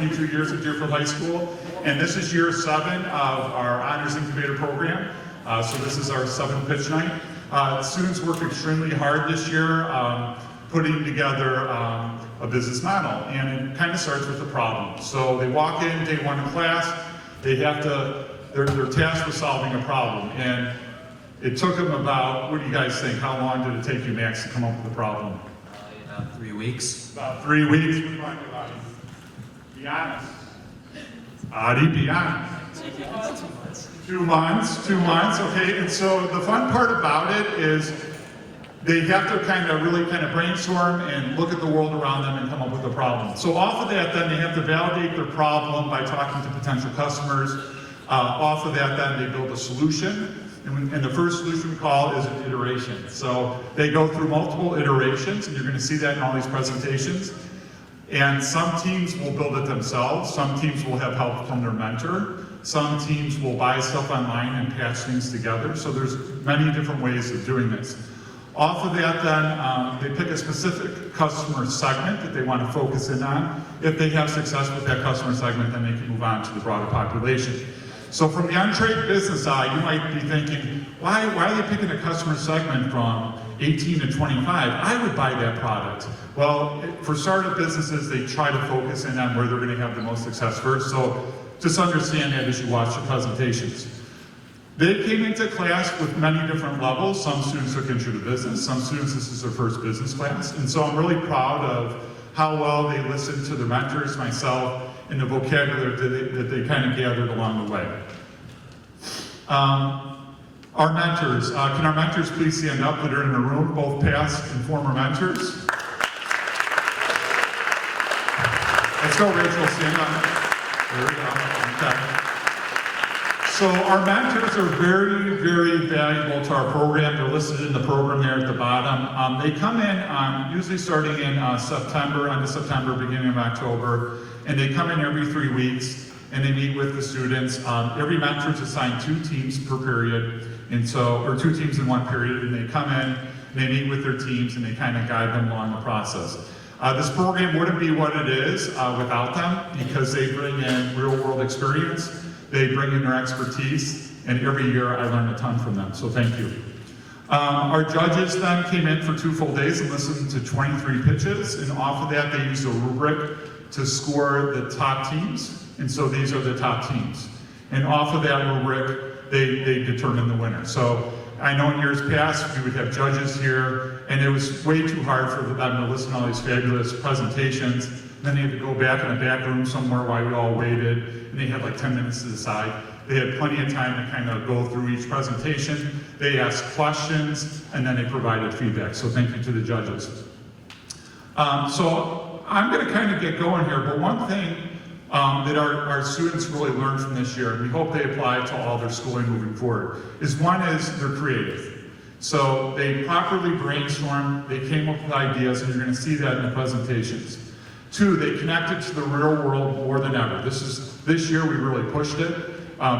22 years at Deerfield High School, and this is year 7 of our Honors Incubator program. So this is our 7th pitch night. Students worked extremely hard this year putting together a business model, and it kind of starts with the problem. So they walk in day 1 in class, they have to, they're tasked with solving a problem, and it took them about, what do you guys think, how long did it take you, Max, to come up with the problem? About 3 weeks. About 3 weeks. Be honest. Adi, be honest. 2 months. 2 months, okay. And so the fun part about it is they have to really brainstorm and look at the world around them and come up with a problem. So off of that, then they have to validate their problem by talking to potential customers. Off of that, then they build a solution. And the first solution we call is an iteration. So they go through multiple iterations, and you're going to see that in all these presentations. And some teams will build it themselves. Some teams will have help from their mentor. Some teams will buy stuff online and patch things together. So there's many different ways of doing this. Off of that, then, they pick a specific customer segment that they want to focus in on. If they have success with that customer segment, then they can move on to the broader population. So from the untrained business side, you might be thinking, why are they picking a customer segment from 18 to 25? I would buy that product. Well, for startup businesses, they try to focus in on where they're going to have the most success first. So just understand that as you watch the presentations. They came into class with many different levels. Some students took intro to business. Some students, this is their first business class. And so I'm really proud of how well they listened to their mentors, myself, and the vocabulary that they kind of gathered along the way. Our mentors, can our mentors please stand up that are in the room, both past and former mentors? Let's go, Rachel, stand up. There we go, okay. So our mentors are very, very valuable to our program. They're listed in the program there at the bottom. They come in usually starting in September, end of September, beginning of October, and they come in every 3 weeks, and they meet with the students. Every mentor is assigned 2 teams per period, and so, or 2 teams in 1 period, and they come in, they meet with their teams, and they kind of guide them along the process. This program wouldn't be what it is without them, because they bring in real-world experience. They bring in their expertise, and every year I learn a ton from them, so thank you. Our judges then came in for 2 full days and listened to 23 pitches, and off of that they used a rubric to score the top teams, and so these are the top teams. And off of that rubric, they determine the winner. So I know in years past we would have judges here, and it was way too hard for them to listen to all these fabulous presentations. Then they had to go back in a back room somewhere while we all waited, and they had like 10 minutes to decide. They had plenty of time to kind of go through each presentation. They asked questions, and then they provided feedback. So thank you to the judges. So I'm going to kind of get going here, but one thing that our students really learned from this year, and we hope they apply to all their schooling moving forward, is one is they're creative. So they properly brainstormed, they came up with ideas, and you're going to see that in the presentations. 2, they connected to the real world more than ever. This year we really pushed it.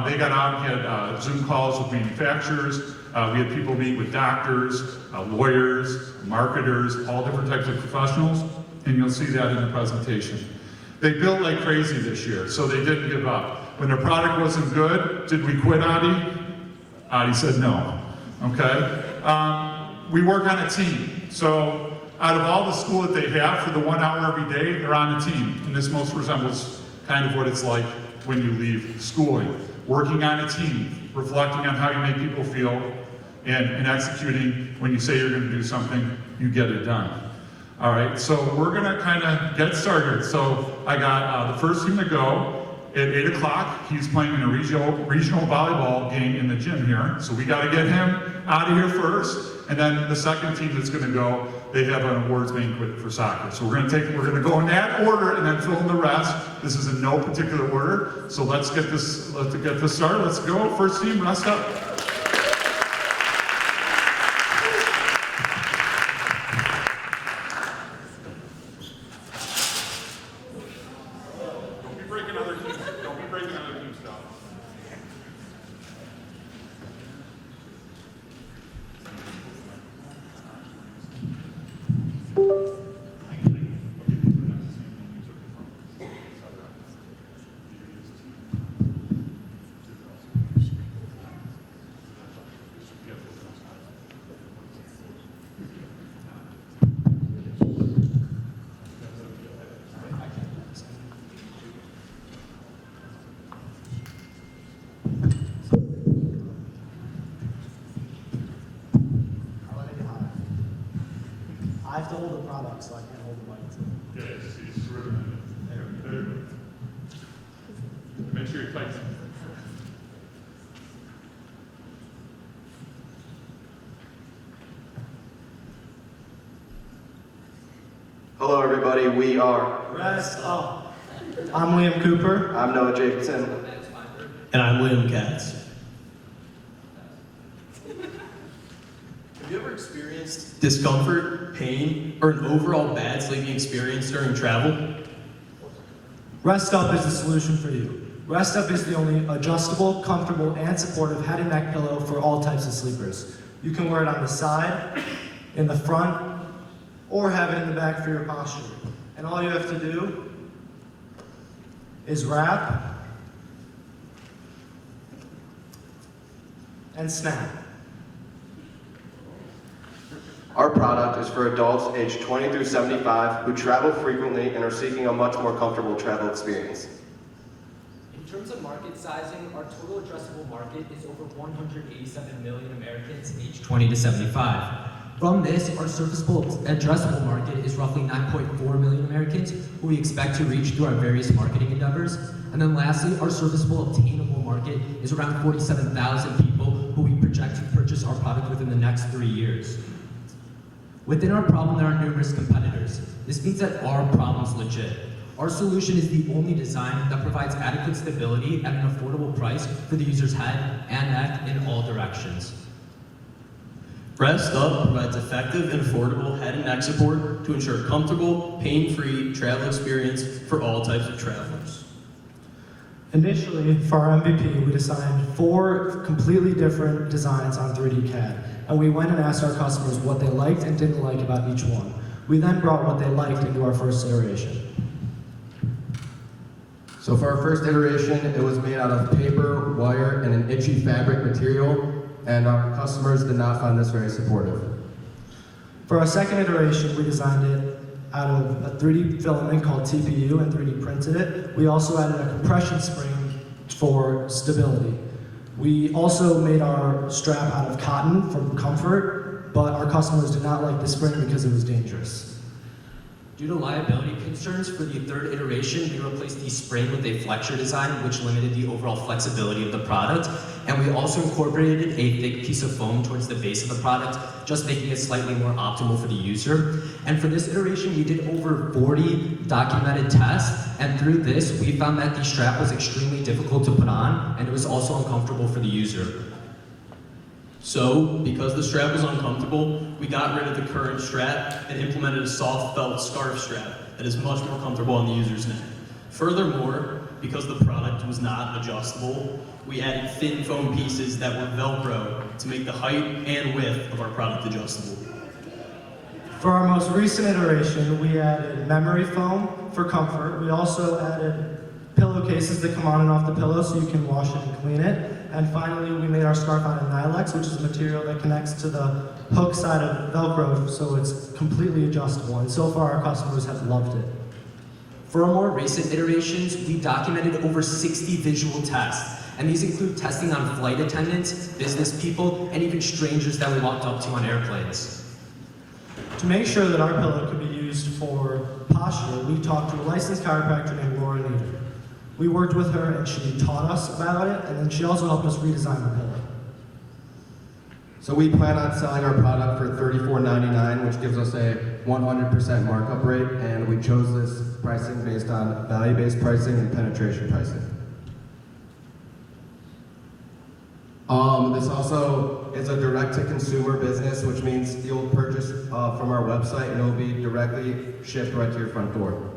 They got out and had Zoom calls with manufacturers. We had people meet with doctors, lawyers, marketers, all different types of professionals, and you'll see that in the presentation. They built like crazy this year, so they didn't give up. When their product wasn't good, did we quit, Adi? Adi said no, okay? We work on a team. So out of all the school that they have for the 1 hour every day, they're on a team. And this most resembles kind of what it's like when you leave schooling. Working on a team, reflecting on how you make people feel, and executing when you say you're going to do something, you get it done. All right, so we're going to kind of get started. So I got the first team to go. At 8 o'clock, he's playing in a regional volleyball game in the gym here. So we got to get him out of here first. And then the second team that's going to go, they have an awards banquet for soccer. So we're going to go in that order and then fill in the rest. This is in no particular order. So let's get this started. Let's go. First team, rest up. Don't be breaking other team stuff. product, so I can't hold the mic. Yeah, he's screwing it. There. Make sure you're tight. Hello, everybody. We are. Rest up. I'm William Cooper. I'm Noah Jacobson. And I'm William Katz. Have you ever experienced discomfort, pain, or an overall bad sleeping experience during travel? Rest Up is the solution for you. Rest Up is the only adjustable, comfortable, and supportive head and neck pillow for all types of sleepers. You can wear it on the side, in the front, or have it in the back for your posture. And all you have to do is wrap and snap. Our product is for adults aged 20 through 75 who travel frequently and are seeking a much more comfortable travel experience. In terms of market sizing, our total addressable market is over 187 million Americans aged 20 to 75. From this, our serviceable addressable market is roughly 9.4 million Americans who we expect to reach through our various marketing endeavors. And then lastly, our serviceable obtainable market is around 47,000 people who we project to purchase our product within the next 3 years. Within our problem, there are numerous competitors. This means that our problem's legit. Our solution is the only design that provides adequate stability at an affordable price for the user's head and neck in all directions. Rest Up provides effective and affordable head and neck support to ensure comfortable, pain-free travel experience for all types of travelers. Initially, for our MVP, we designed 4 completely different designs on 3D CAD, and we went and asked our customers what they liked and didn't like about each one. We then brought what they liked into our first iteration. So for our first iteration, it was made out of paper, wire, and an itchy fabric material, and our customers did not find this very supportive. For our second iteration, we designed it out of a 3D filament called TPU and 3D printed it. We also added a compression spring for stability. We also made our strap out of cotton for comfort, but our customers did not like the spring because it was dangerous. Due to liability concerns for the third iteration, we replaced the spring with a flexure design, which limited the overall flexibility of the product. And we also incorporated a thick piece of foam towards the base of the product, just making it slightly more optimal for the user. And for this iteration, we did over 40 documented tests. And through this, we found that the strap was extremely difficult to put on, and it was also uncomfortable for the user. So, because the strap was uncomfortable, we got rid of the current strap and implemented a soft felt scarf strap that is much more comfortable on the user's neck. Furthermore, because the product was not adjustable, we added thin foam pieces that were Velcro to make the height and width of our product adjustable. For our most recent iteration, we added memory foam for comfort. We also added pillowcases that come on and off the pillow so you can wash it and clean it. And finally, we made our scarf out of Nylex, which is a material that connects to the hook side of Velcro, so it's completely adjustable. And so far, our customers have loved it. For our more recent iterations, we documented over 60 visual tests. And these include testing on flight attendants, business people, and even strangers that we walked up to on airplanes. To make sure that our pillow could be used for posture, we talked to a licensed chiropractor named Laura Nieder. We worked with her and she taught us about it, and then she also helped us redesign the pillow. So we plan on selling our product for $34.99, which gives us a 100% markup rate, and we chose this pricing based on value-based pricing and penetration pricing. This also is a direct-to-consumer business, which means you'll purchase from our website and it'll be directly shipped right to your front door.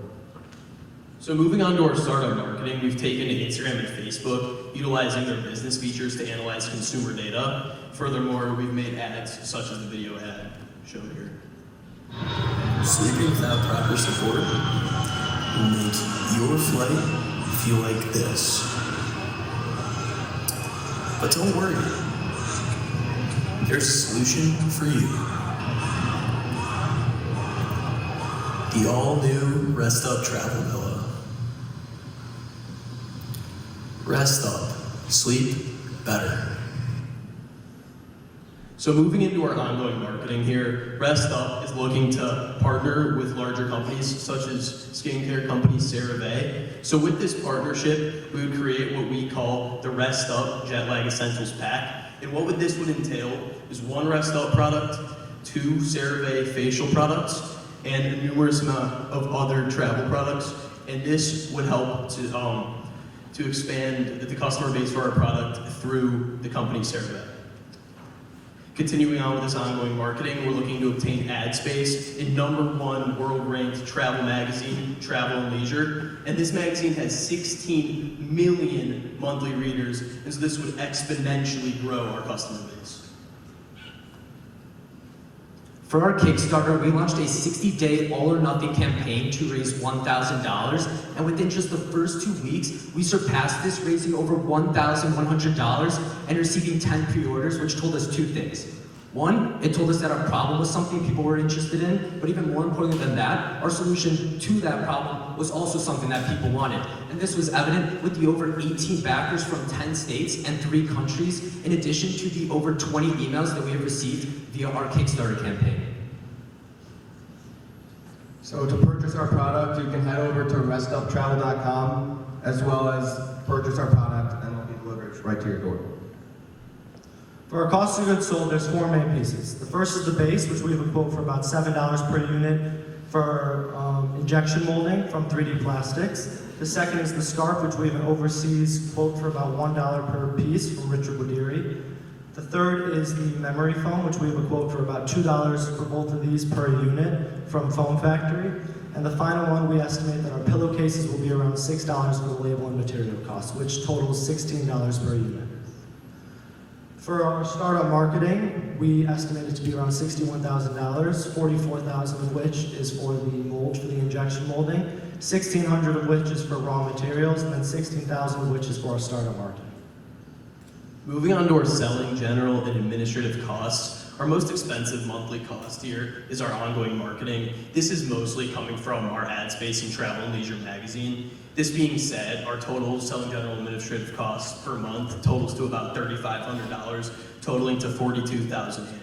So moving on to our startup marketing, we've taken to Instagram and Facebook, utilizing their business features to analyze consumer data. Furthermore, we've made ads such as the video ad shown here. Sleeping without proper support will make your flight feel like this. But don't worry, there's a solution for you. The all-new Rest Up Travel Pillow. Rest up, sleep better. So moving into our ongoing marketing here, Rest Up is looking to partner with larger companies such as skincare company CeraVe. So with this partnership, we would create what we call the Rest Up Jet Lag Essentials Pack. And what this would entail is 1 Rest Up product, 2 CeraVe facial products, and a numerous amount of other travel products. And this would help to expand the customer base for our product through the company CeraVe. Continuing on with this ongoing marketing, we're looking to obtain ad space in #1 world-ranked travel magazine, Travel and Leisure. And this magazine has 16 million monthly readers, and so this would exponentially grow our customer base. For our Kickstarter, we launched a 60-day all-or-nothing campaign to raise $1,000, and within just the first 2 weeks, we surpassed this, raising over $1,100 and receiving 10 pre-orders, which told us 2 things. One, it told us that our problem was something people were interested in, but even more importantly than that, our solution to that problem was also something that people wanted. And this was evident with the over 18 backers from 10 states and 3 countries, in addition to the over 20 emails that we have received via our Kickstarter campaign. So to purchase our product, you can head over to restuptravel.com as well as purchase our product and it'll be delivered right to your door. For our cost of goods sold, there's 4 main pieces. The first is the base, which we have a quote for about $7 per unit for injection molding from 3D Plastics. The second is the scarf, which we have an overseas quote for about $1 per piece from Richard Wadiri. The third is the memory foam, which we have a quote for about $2 for both of these per unit from Foam Factory. And the final one, we estimate that our pillowcases will be around $6 for the label and material costs, which totals $16 per unit. For our startup marketing, we estimate it to be around $61,000, $44,000 of which is for the mold for the injection molding, $1,600 of which is for raw materials, and then $16,000 of which is for our startup marketing. Moving on to our selling, general, and administrative costs, our most expensive monthly cost here is our ongoing marketing. This is mostly coming from our ad space in Travel and Leisure magazine. This being said, our total selling, general, and administrative costs per month totals to about $3,500, totaling to $42,000 annually.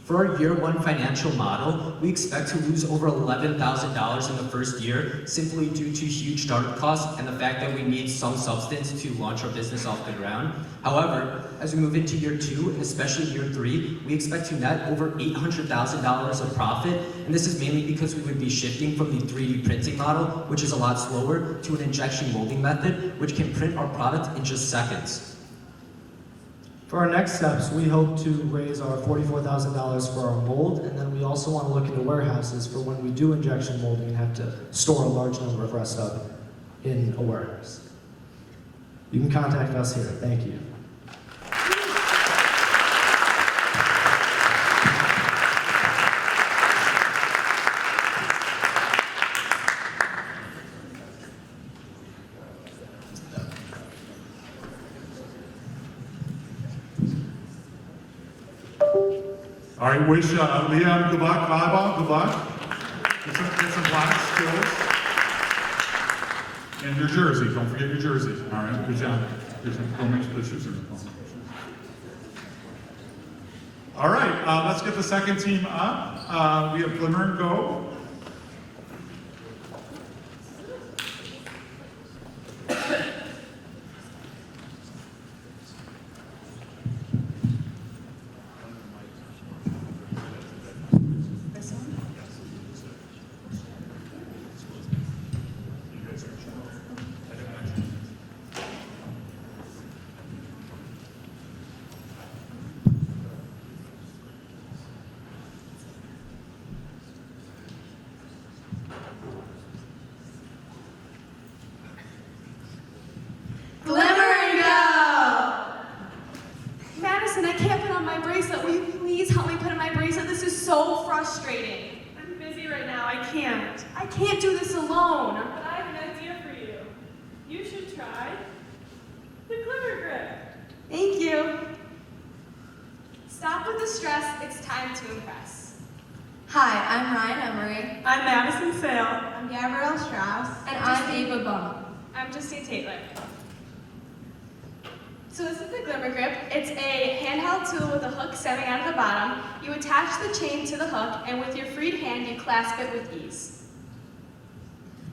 For our year 1 financial model, we expect to lose over $11,000 in the first year, simply due to huge startup costs and the fact that we need some substance to launch our business off the ground. However, as we move into year 2, and especially year 3, we expect to net over $800,000 of profit, and this is mainly because we would be shifting from the 3D printing model, which is a lot slower, to an injection molding method, which can print our product in just seconds. For our next steps, we hope to raise our $44,000 for our mold, and then we also want to look into warehouses for when we do injection molding and have to store a large number of Rest Up in a warehouse. You can contact us here. Thank you. All right, wish Liam good luck, Baba, good luck. Get some black skills. And your jersey, don't forget your jersey. All right, good job. Don't make sure the shoes are in the phone. All right, let's get the second team up. We have Glimmer and Go. Madison, I can't put on my bracelet. Will you please help me put on my bracelet? This is so frustrating. I'm busy right now. I can't. I can't do this alone. But I have an idea for you. You should try the Glimmer Grip. Thank you. Stop with the stress. It's time to impress. Hi, I'm Ryan Emery. I'm Madison Sale. I'm Gabrielle Strauss. And I'm Ava Bum. I'm Justine Taylor. So this is the Glimmer Grip. It's a handheld tool with a hook stemming out of the bottom. You attach the chain to the hook, and with your freed hand, you clasp it with ease.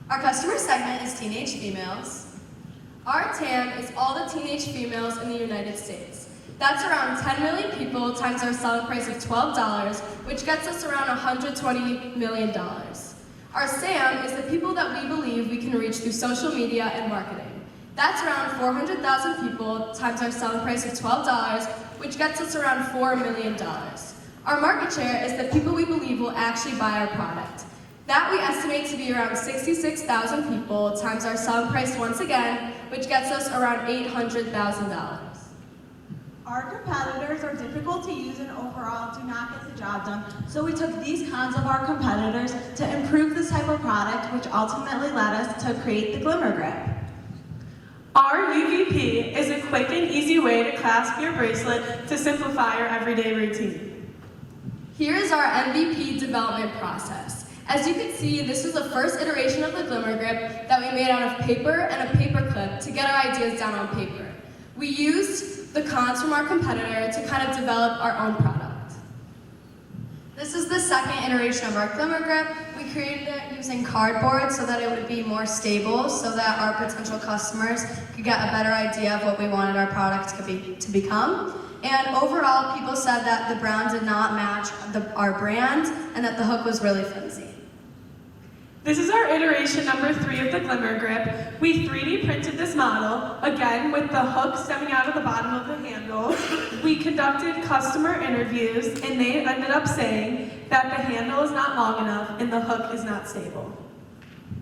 Our customer segment is teenage females. Our TAM is all the teenage females in the United States. That's around 10 million people times our selling price of $12, which gets us around $120 million. Our SAM is the people that we believe we can reach through social media and marketing. That's around 400,000 people times our selling price of $12, which gets us around $4 million. Our market share is the people we believe will actually buy our product. That we estimate to be around 66,000 people times our selling price once again, which gets us around $800,000. Our competitors are difficult to use and overall do not get the job done. So we took these cons of our competitors to improve this type of product, which ultimately led us to create the Glimmer Grip. Our UVP is a quick and easy way to clasp your bracelet to simplify your everyday routine. Here is our MVP development process. As you can see, this is the first iteration of the Glimmer Grip that we made out of paper and a paper clip to get our ideas down on paper. We used the cons from our competitor to kind of develop our own product. This is the second iteration of our Glimmer Grip. We created it using cardboard so that it would be more stable, so that our potential customers could get a better idea of what we wanted our product to become. And overall, people said that the brown did not match our brand and that the hook was really flimsy. This is our iteration number 3 of the Glimmer Grip. We 3D printed this model, again with the hook stemming out of the bottom of the handle. We conducted customer interviews, and they ended up saying that the handle is not long enough and the hook is not stable.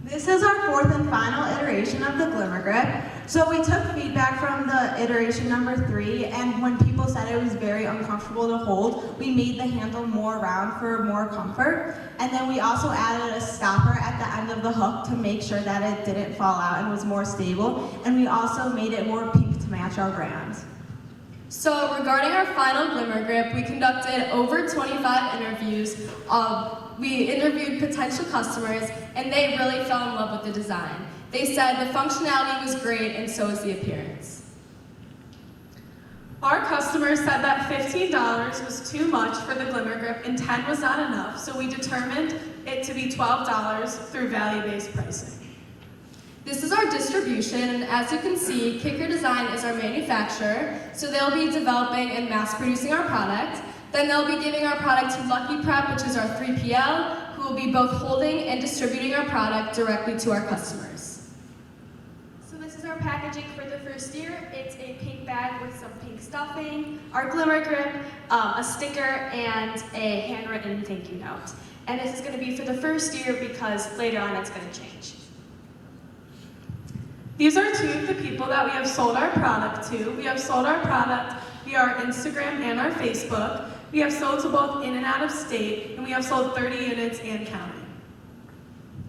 This is our 4th and final iteration of the Glimmer Grip. So we took feedback from the iteration number 3, and when people said it was very uncomfortable to hold, we made the handle more round for more comfort. And then we also added a stopper at the end of the hook to make sure that it didn't fall out and was more stable. And we also made it more pink to match our brand. So regarding our final Glimmer Grip, we conducted over 25 interviews. We interviewed potential customers, and they really fell in love with the design. They said the functionality was great, and so was the appearance. Our customers said that $15 was too much for the Glimmer Grip and $10 was not enough, so we determined it to be $12 through value-based pricing. This is our distribution, and as you can see, Kicker Design is our manufacturer, so they'll be developing and mass producing our product. Then they'll be giving our product to Lucky Prep, which is our 3PL, who will be both holding and distributing our product directly to our customers. So this is our packaging for the first year. It's a pink bag with some pink stuffing, our Glimmer Grip, a sticker, and a handwritten thank you note. And this is going to be for the first year because later on it's going to change. These are 2 of the people that we have sold our product to. We have sold our product via our Instagram and our Facebook. We have sold to both in and out of state, and we have sold 30 units and counting.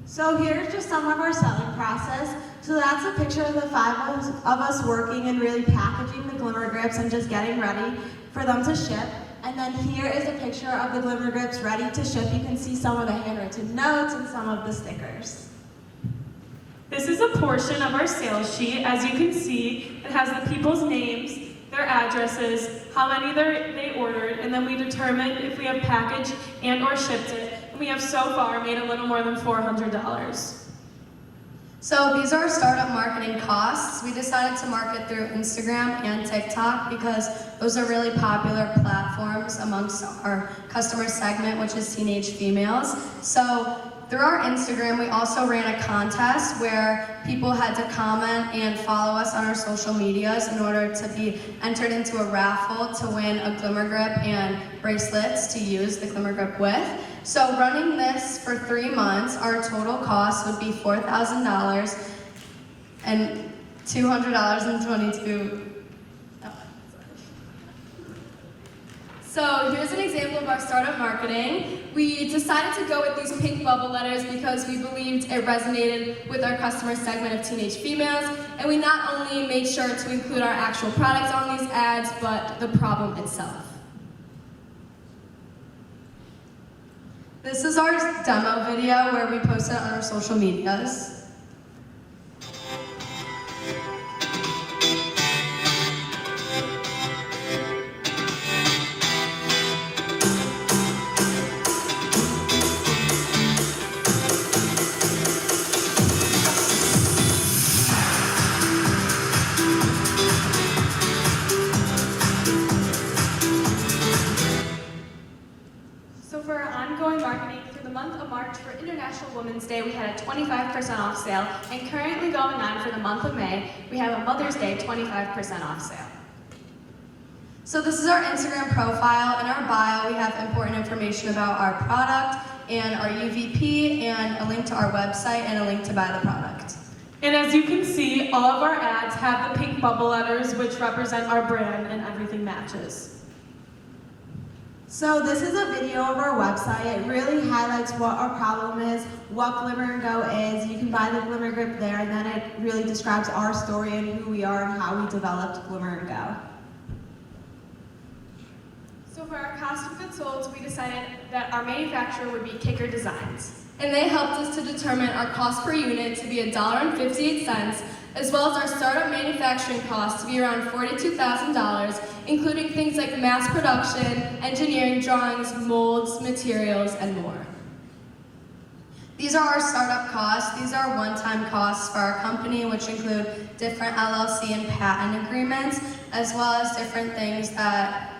So here's just some of our selling process. So that's a picture of the 5 of us working and really packaging the Glimmer Grips and just getting ready for them to ship. And then here is a picture of the Glimmer Grips ready to ship. You can see some of the handwritten notes and some of the stickers. This is a portion of our sales sheet. As you can see, it has the people's names, their addresses, how many they ordered, and then we determined if we have packaged and or shipped it. And we have so far made a little more than $400. So these are our startup marketing costs. We decided to market through Instagram and TikTok because those are really popular platforms amongst our customer segment, which is teenage females. So through our Instagram, we also ran a contest where people had to comment and follow us on our social medias in order to be entered into a raffle to win a Glimmer Grip and bracelets to use the Glimmer Grip with. So running this for 3 months, our total cost would be $4,000 and $200.22. So here's an example of our startup marketing. We decided to go with these pink bubble letters because we believed it resonated with our customer segment of teenage females, and we not only made sure to include our actual products on these ads, but the problem itself. This is our demo video where we post it on our social medias. Women's Day, we had a 25% off sale, and currently going on for the month of May, we have a Mother's Day 25% off sale. So this is our Instagram profile. In our bio, we have important information about our product and our UVP and a link to our website and a link to buy the product. And as you can see, all of our ads have the pink bubble letters, which represent our brand, and everything matches. So this is a video of our website. It really highlights what our problem is, what Glimmer & Go is. You can buy the Glimmer Grip there, and then it really describes our story and who we are and how we developed Glimmer & Go. So for our cost of goods sold, we decided that our manufacturer would be Kicker Designs. And they helped us to determine our cost per unit to be $1.58, as well as our startup manufacturing cost to be around $42,000, including things like mass production, engineering drawings, molds, materials, and more. These are our startup costs. These are one-time costs for our company, which include different LLC and patent agreements, as well as different things that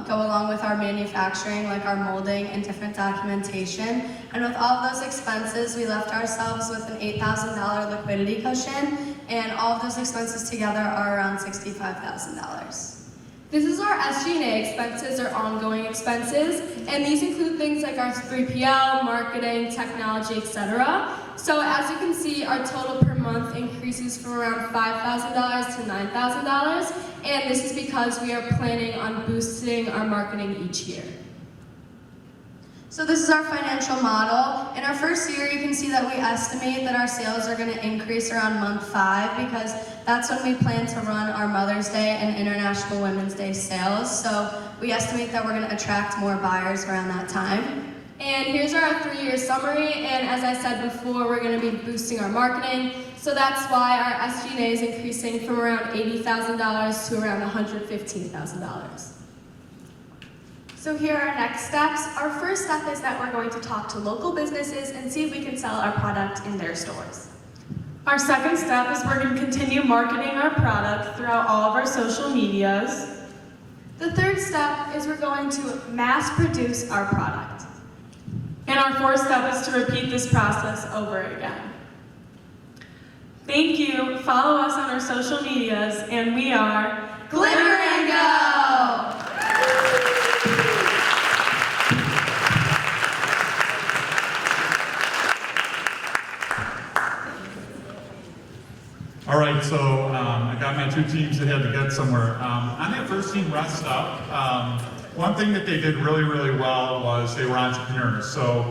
go along with our manufacturing, like our molding and different documentation. And with all of those expenses, we left ourselves with an $8,000 liquidity cushion, and all of those expenses together are around $65,000. This is our SG&A expenses, or ongoing expenses, and these include things like our 3PL, marketing, technology, etc. So as you can see, our total per month increases from around $5,000 to $9,000, and this is because we are planning on boosting our marketing each year. So this is our financial model. In our first year, you can see that we estimate that our sales are going to increase around month 5, because that's when we plan to run our Mother's Day and International Women's Day sales. So we estimate that we're going to attract more buyers around that time. And here's our 3-year summary, and as I said before, we're going to be boosting our marketing, so that's why our SG&A is increasing from around $80,000 to around $115,000. So here are our next steps. Our first step is that we're going to talk to local businesses and see if we can sell our product in their stores. Our second step is we're going to continue marketing our product throughout all of our social medias. The third step is we're going to mass produce our product. And our fourth step is to repeat this process over again. Thank you. Follow us on our social medias, and we are Glimmer & Go! All right, so I got my 2 teams that had to get somewhere. On that first team, Rest Up, one thing that they did really, really well was they were entrepreneurs. So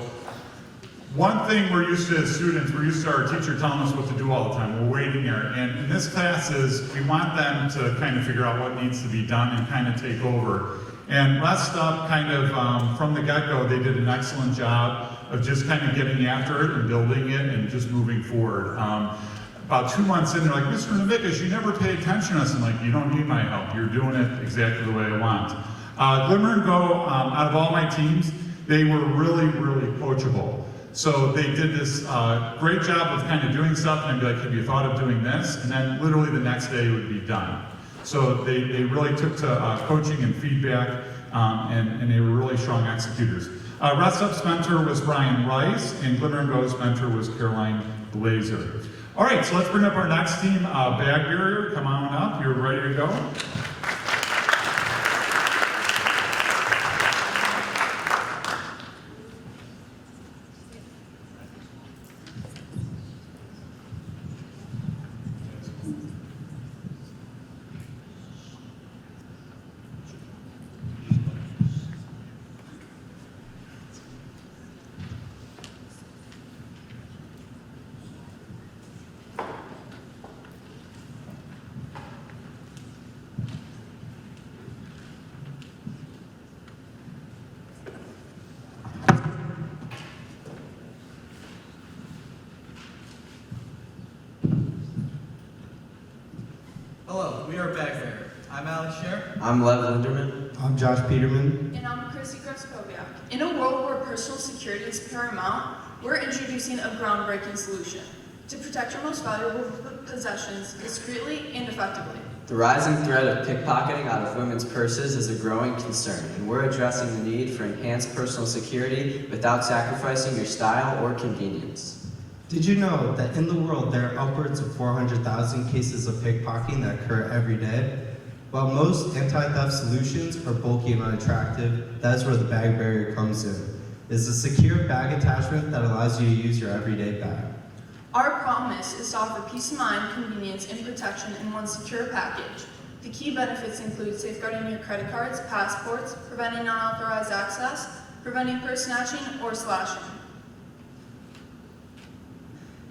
one thing we're used to as students, we're used to our teacher telling us what to do all the time. We're waiting there. And in this class is, we want them to kind of figure out what needs to be done and kind of take over. And Rest Up kind of, from the get-go, they did an excellent job of just kind of getting after it and building it and just moving forward. About 2 months in, they're like, Mr. Navikas, you never pay attention to us. I'm like, you don't need my help. You're doing it exactly the way I want. Glimmer & Go, out of all my teams, they were really, really coachable. So they did this great job of kind of doing stuff, and I'd be like, have you thought of doing this? And then literally the next day it would be done. So they really took to coaching and feedback, and they were really strong executors. Rest Up's mentor was Brian Rice, and Glimmer & Go's mentor was Caroline Blazer. All right, so let's bring up our next team. Bag Barrier, come on up. You're ready to go. Hello, we are Bag Barrier. I'm Alex Scher. I'm Lev Linderman. I'm Josh Peterman. And I'm Chrissy Kravskoviak. In a world where personal security is paramount, we're introducing a groundbreaking solution. to protect your most valuable possessions discreetly and effectively. The rising threat of pickpocketing out of women's purses is a growing concern, and we're addressing the need for enhanced personal security without sacrificing your style or convenience. Did you know that in the world there are upwards of 400,000 cases of pickpocketing that occur every day? While most anti-theft solutions are bulky and unattractive, that's where the bag barrier comes in. It's a secure bag attachment that allows you to use your everyday bag. Our promise is to offer peace of mind, convenience, and protection in one secure package. The key benefits include safeguarding your credit cards, passports, preventing unauthorized access, preventing purse snatching or slashing.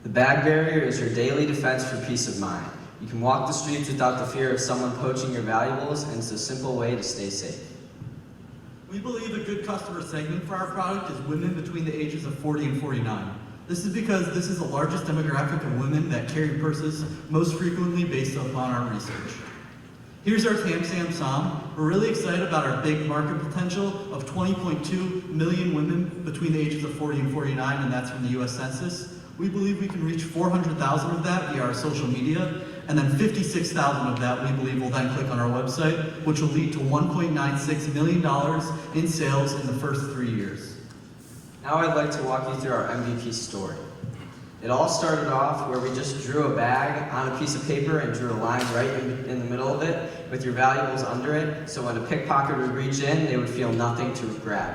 The bag barrier is your daily defense for peace of mind. You can walk the streets without the fear of someone poaching your valuables, and it's a simple way to stay safe. We believe a good customer segment for our product is women between the ages of 40 and 49. This is because this is the largest demographic of women that carry purses most frequently based upon our research. Here's our Tam Sam. We're really excited about our big market potential of 20.2 million women between the ages of 40 and 49, and that's from the US Census. We believe we can reach 400,000 of that via our social media, and then 56,000 of that we believe will then click on our website, which will lead to $1.96 million in sales in the first 3 years. Now I'd like to walk you through our MVP story. It all started off where we just drew a bag on a piece of paper and drew a line right in the middle of it with your valuables under it, so when a pickpocket would reach in, they would feel nothing to grab.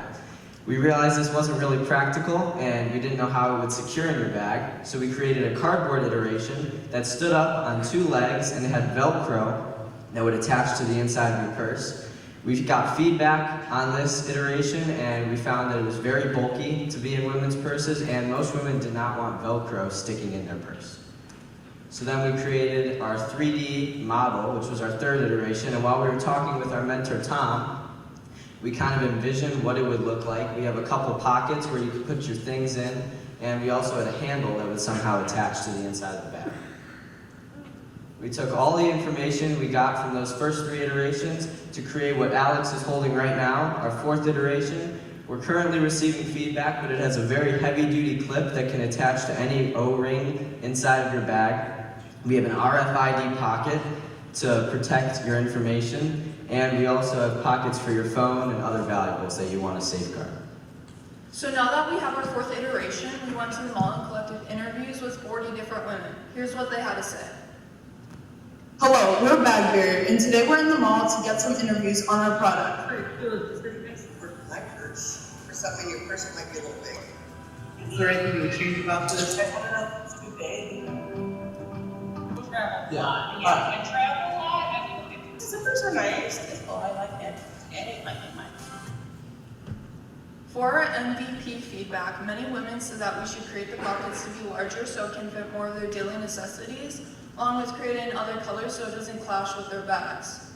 We realized this wasn't really practical, and we didn't know how it would secure in your bag, so we created a cardboard iteration that stood up on 2 legs and had Velcro that would attach to the inside of your purse. We got feedback on this iteration, and we found that it was very bulky to be in women's purses, and most women did not want Velcro sticking in their purse. So then we created our 3D model, which was our 3rd iteration, and while we were talking with our mentor, Tom, we kind of envisioned what it would look like. We have a couple pockets where you could put your things in, and we also had a handle that would somehow attach to the inside of the bag. We took all the information we got from those first 3 iterations to create what Alex is holding right now, our 4th iteration. We're currently receiving feedback, but it has a very heavy-duty clip that can attach to any O-ring inside of your bag. We have an RFID pocket to protect your information, and we also have pockets for your phone and other valuables that you want to safeguard. So now that we have our 4th iteration, we went to the mall and collected interviews with 40 different women. Here's what they had to say. Hello, we're Bag Barrier, and today we're in the mall to get some interviews on our product. For collectors, for something your person might be a little big. Is there anything you would change about this? I don't know if it's too big. Travel a lot. Yeah, I travel a lot. The zippers are nice. Oh, I like it. And it might be mine. For our MVP feedback, many women said that we should create the pockets to be larger so it can fit more of their daily necessities, along with creating other colors so it doesn't clash with their bags.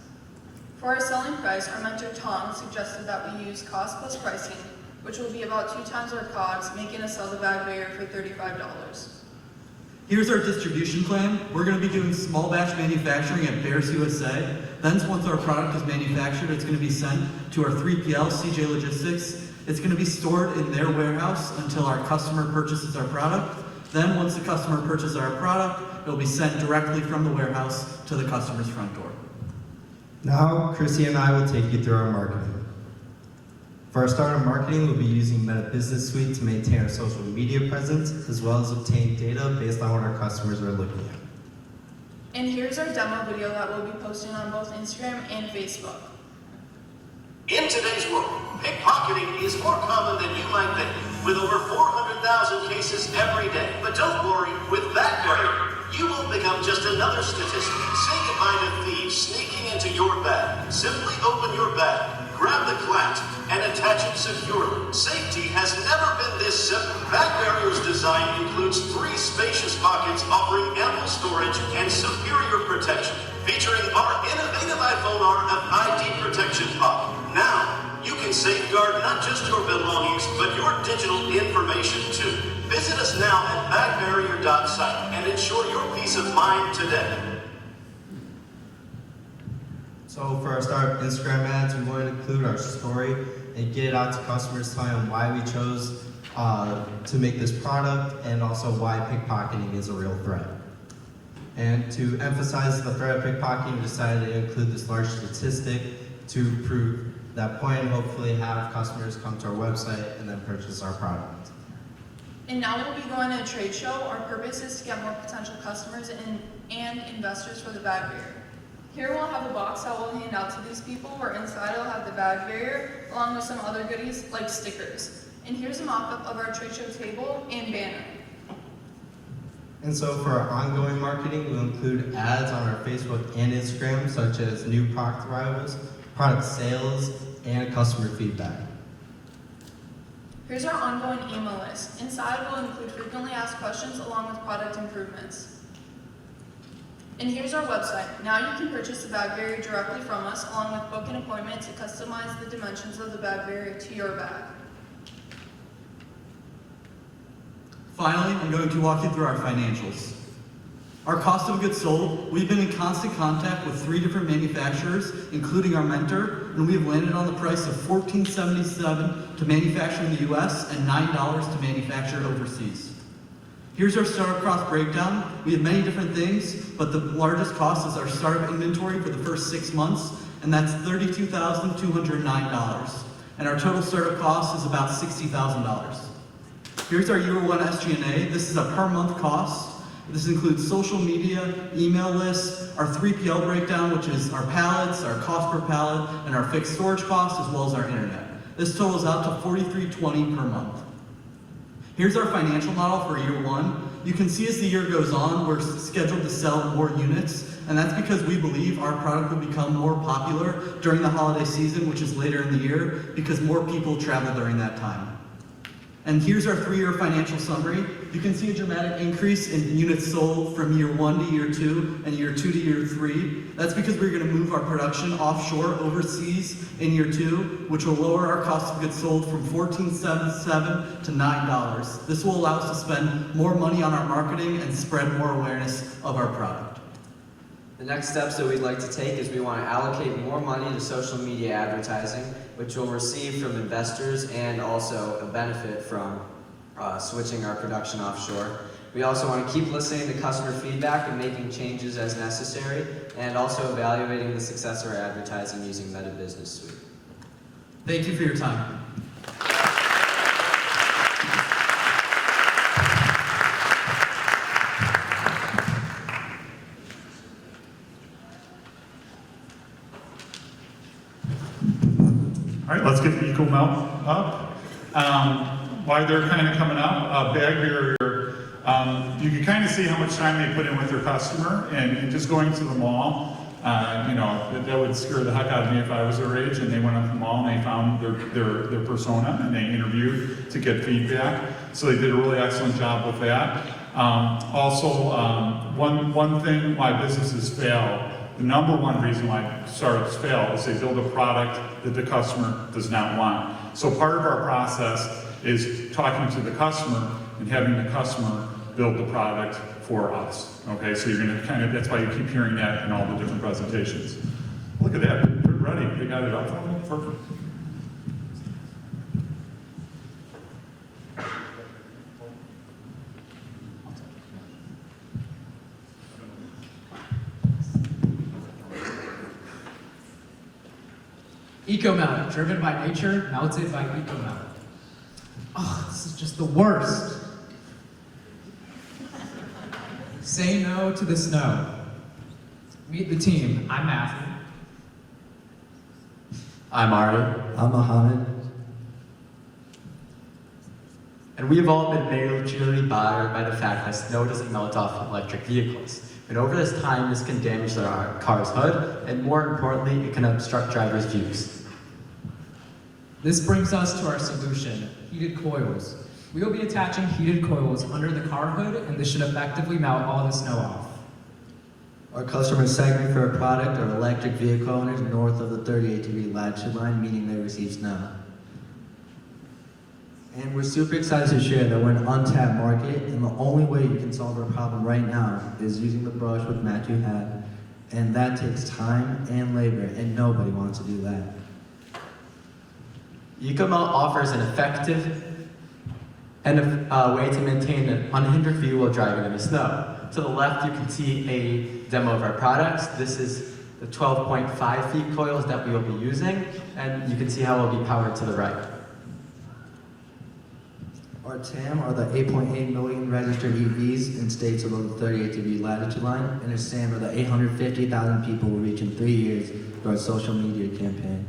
For our selling price, our mentor Tom suggested that we use cost plus pricing, which will be about 2 times our costs, making us sell the bag barrier for $35. Here's our distribution plan. We're going to be doing small batch manufacturing at Bears USA. Then once our product is manufactured, it's going to be sent to our 3PL, CJ Logistics. It's going to be stored in their warehouse until our customer purchases our product. Then once the customer purchases our product, it'll be sent directly from the warehouse to the customer's front door. Now, Chrissy and I will take you through our marketing. For our start of marketing, we'll be using Meta Business Suite to maintain our social media presence, as well as obtain data based on what our customers are looking at. And here's our demo video that we'll be posting on both Instagram and Facebook. In today's world, pickpocketing is more common than you might think, with over 400,000 cases every day. But don't worry, with Bag Barrier, you won't become just another statistic. Say goodbye to thieves sneaking into your bag. Simply open your bag, grab the clasp, and attach it securely. Safety has never been this simple. Bag Barrier's design includes 3 spacious pockets offering ample storage and superior protection, featuring our innovative iPhone arm of ID Protection Pocket. Now, you can safeguard not just your belongings, but your digital information too. Visit us now at bagbarrier.site and ensure your peace of mind today. So for our start Instagram ads, we want to include our story and get it out to customers telling them why we chose to make this product, and also why pickpocketing is a real threat. And to emphasize the threat of pickpocketing, we decided to include this large statistic to prove that point and hopefully have customers come to our website and then purchase our product. And now we'll be going to a trade show. Our purpose is to get more potential customers and investors for the bag barrier. Here we'll have a box that we'll hand out to these people where inside it'll have the bag barrier along with some other goodies like stickers. And here's a mock-up of our trade show table and banner. And so for our ongoing marketing, we'll include ads on our Facebook and Instagram, such as new product arrivals, product sales, and customer feedback. Here's our ongoing email list. Inside we'll include frequently asked questions along with product improvements. And here's our website. Now you can purchase the bag barrier directly from us, along with book an appointment to customize the dimensions of the bag barrier to your bag. Finally, I'm going to walk you through our financials. Our cost of goods sold, we've been in constant contact with 3 different manufacturers, including our mentor, and we have landed on the price of $14.77 to manufacture in the US and $9 to manufacture overseas. Here's our startup cost breakdown. We have many different things, but the largest cost is our startup inventory for the first 6 months, and that's $32,209. And our total startup cost is about $60,000. Here's our year 1 SG&A. This is a per month cost. This includes social media, email lists, our 3PL breakdown, which is our pallets, our cost per pallet, and our fixed storage costs, as well as our internet. This totals out to $43.20 per month. Here's our financial model for year 1. You can see as the year goes on, we're scheduled to sell more units, and that's because we believe our product will become more popular during the holiday season, which is later in the year, because more people travel during that time. And here's our 3-year financial summary. You can see a dramatic increase in units sold from year 1 to year 2 and year 2 to year 3. That's because we're going to move our production offshore overseas in year 2, which will lower our cost of goods sold from $14.77 to $9. This will allow us to spend more money on our marketing and spread more awareness of our product. The next steps that we'd like to take is we want to allocate more money to social media advertising, which we'll receive from investors and also a benefit from switching our production offshore. We also want to keep listening to customer feedback and making changes as necessary, and also evaluating the success of our advertising using Meta Business Suite. Thank you for your time. All right, let's get the EcoMelt up. While they're kind of coming up, bag barrier, you can kind of see how much time they put in with their customer, and just going to the mall, that would scare the heck out of me if I was their age, and they went up to the mall and they found their persona and they interviewed to get feedback. So they did a really excellent job with that. One thing why businesses fail, the number one reason why startups fail is they build a product that the customer does not want. So part of our process is talking to the customer and having the customer build the product for us. Okay, so you're gonna that's why you keep hearing that in all the different presentations. Look at that, they're ready, they got it up. Perfect. EcoMelt, driven by nature, melted by EcoMelt. Oh, this is just the worst. Say no to the snow. Meet the team. I'm Matthew. I'm Ari. I'm Mohammed. And we have all been majorly bothered by the fact that snow doesn't melt off electric vehicles. And over this time, this can damage our car's hood, and more importantly, it can obstruct drivers' views. This brings us to our solution, heated coils. We will be attaching heated coils under the car hood, and this should effectively melt all the snow off. Our customer segment for our product are electric vehicle owners north of the 38-degree latitude line, meaning they receive snow. And we're super excited to share that we're an untapped market, and the only way you can solve our problem right now is using the brush which Matthew had, and that takes time and labor, and nobody wants to do that. EcoMelt offers an effective and a way to maintain an unhindered view while driving in the snow. To the left, you can see a demo of our products. This is the 12.5 feet coils that we will be using, and you can see how it will be powered to the right. Our TAM are the 8.8 million registered EVs in states below the 38-degree latitude line, and our SAM are the 850,000 people we'll reach in 3 years through our social media campaign.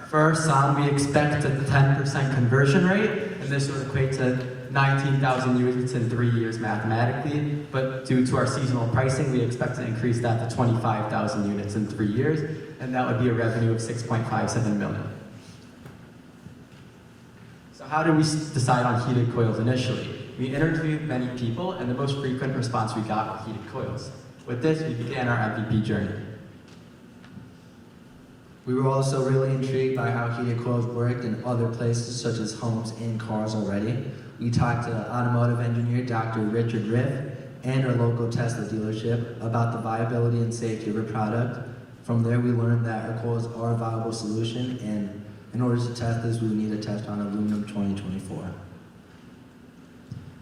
For our SOM, we expect a 10% conversion rate, and this would equate to 19,000 units in 3 years mathematically, but due to our seasonal pricing, we expect to increase that to 25,000 units in 3 years, and that would be a revenue of $6.57 million. So how did we decide on heated coils initially? We interviewed many people, and the most frequent response we got were heated coils. With this, we began our MVP journey. We were also really intrigued by how heated coils worked in other places such as homes and cars already. We talked to automotive engineer Dr. Richard Riff and our local Tesla dealership about the viability and safety of our product. From there, we learned that our coils are a viable solution, and in order to test this, we would need a test on aluminum 2024.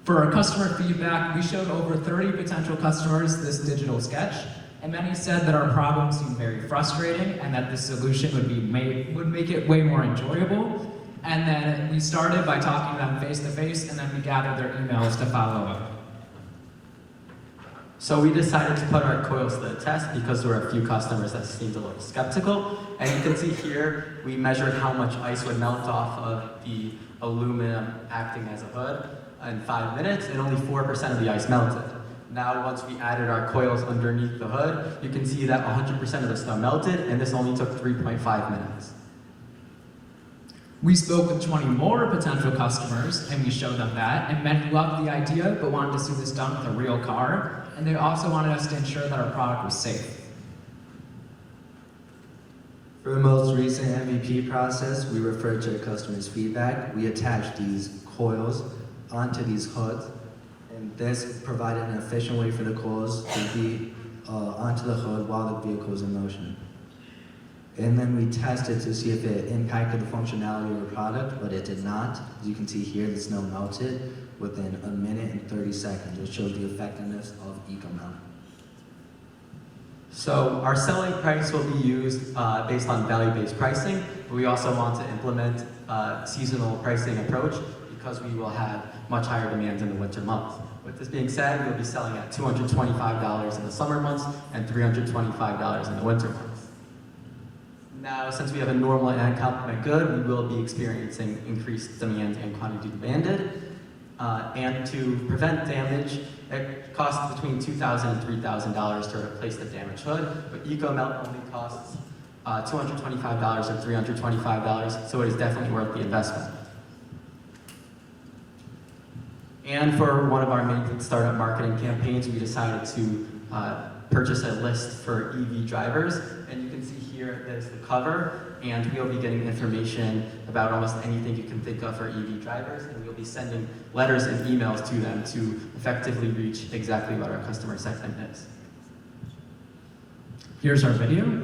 For our customer feedback, we showed over 30 potential customers this digital sketch, and many said that our problem seemed very frustrating and that the solution would make it way more enjoyable. And then we started by talking to them face to face, and then we gathered their emails to follow up. So we decided to put our coils to the test because there were a few customers that seemed a little skeptical. And you can see here, we measured how much ice would melt off of the aluminum acting as a hood in 5 minutes, and only 4% of the ice melted. Now, once we added our coils underneath the hood, you can see that 100% of the snow melted, and this only took 3.5 minutes. We spoke with 20 more potential customers, and we showed them that, and many loved the idea, but wanted to see this done with a real car, and they also wanted us to ensure that our product was safe. For the most recent MVP process, we referred to the customer's feedback. We attached these coils onto these hoods, and this provided an efficient way for the coils to be onto the hood while the vehicle is in motion. And then we tested to see if it impacted the functionality of the product, but it did not. As you can see here, the snow melted within 1 minute and 30 seconds, which shows the effectiveness of EcoMelt. So our selling price will be used based on value-based pricing, but we also want to implement a seasonal pricing approach because we will have much higher demand in the winter months. With this being said, we'll be selling at $225 in the summer months and $325 in the winter months. Now, since we have a normal and complement good, we will be experiencing increased demand and quantity demanded. And to prevent damage, it costs between $2,000 and $3,000 to replace the damaged hood, but EcoMelt only costs $225 or $325, so it is definitely worth the investment. And for one of our main startup marketing campaigns, we decided to purchase a list for EV drivers, and you can see here there's the cover, and we'll be getting information about almost anything you can think of for EV drivers, and we'll be sending letters and emails to them to effectively reach exactly what our customer segment is. Here's our video.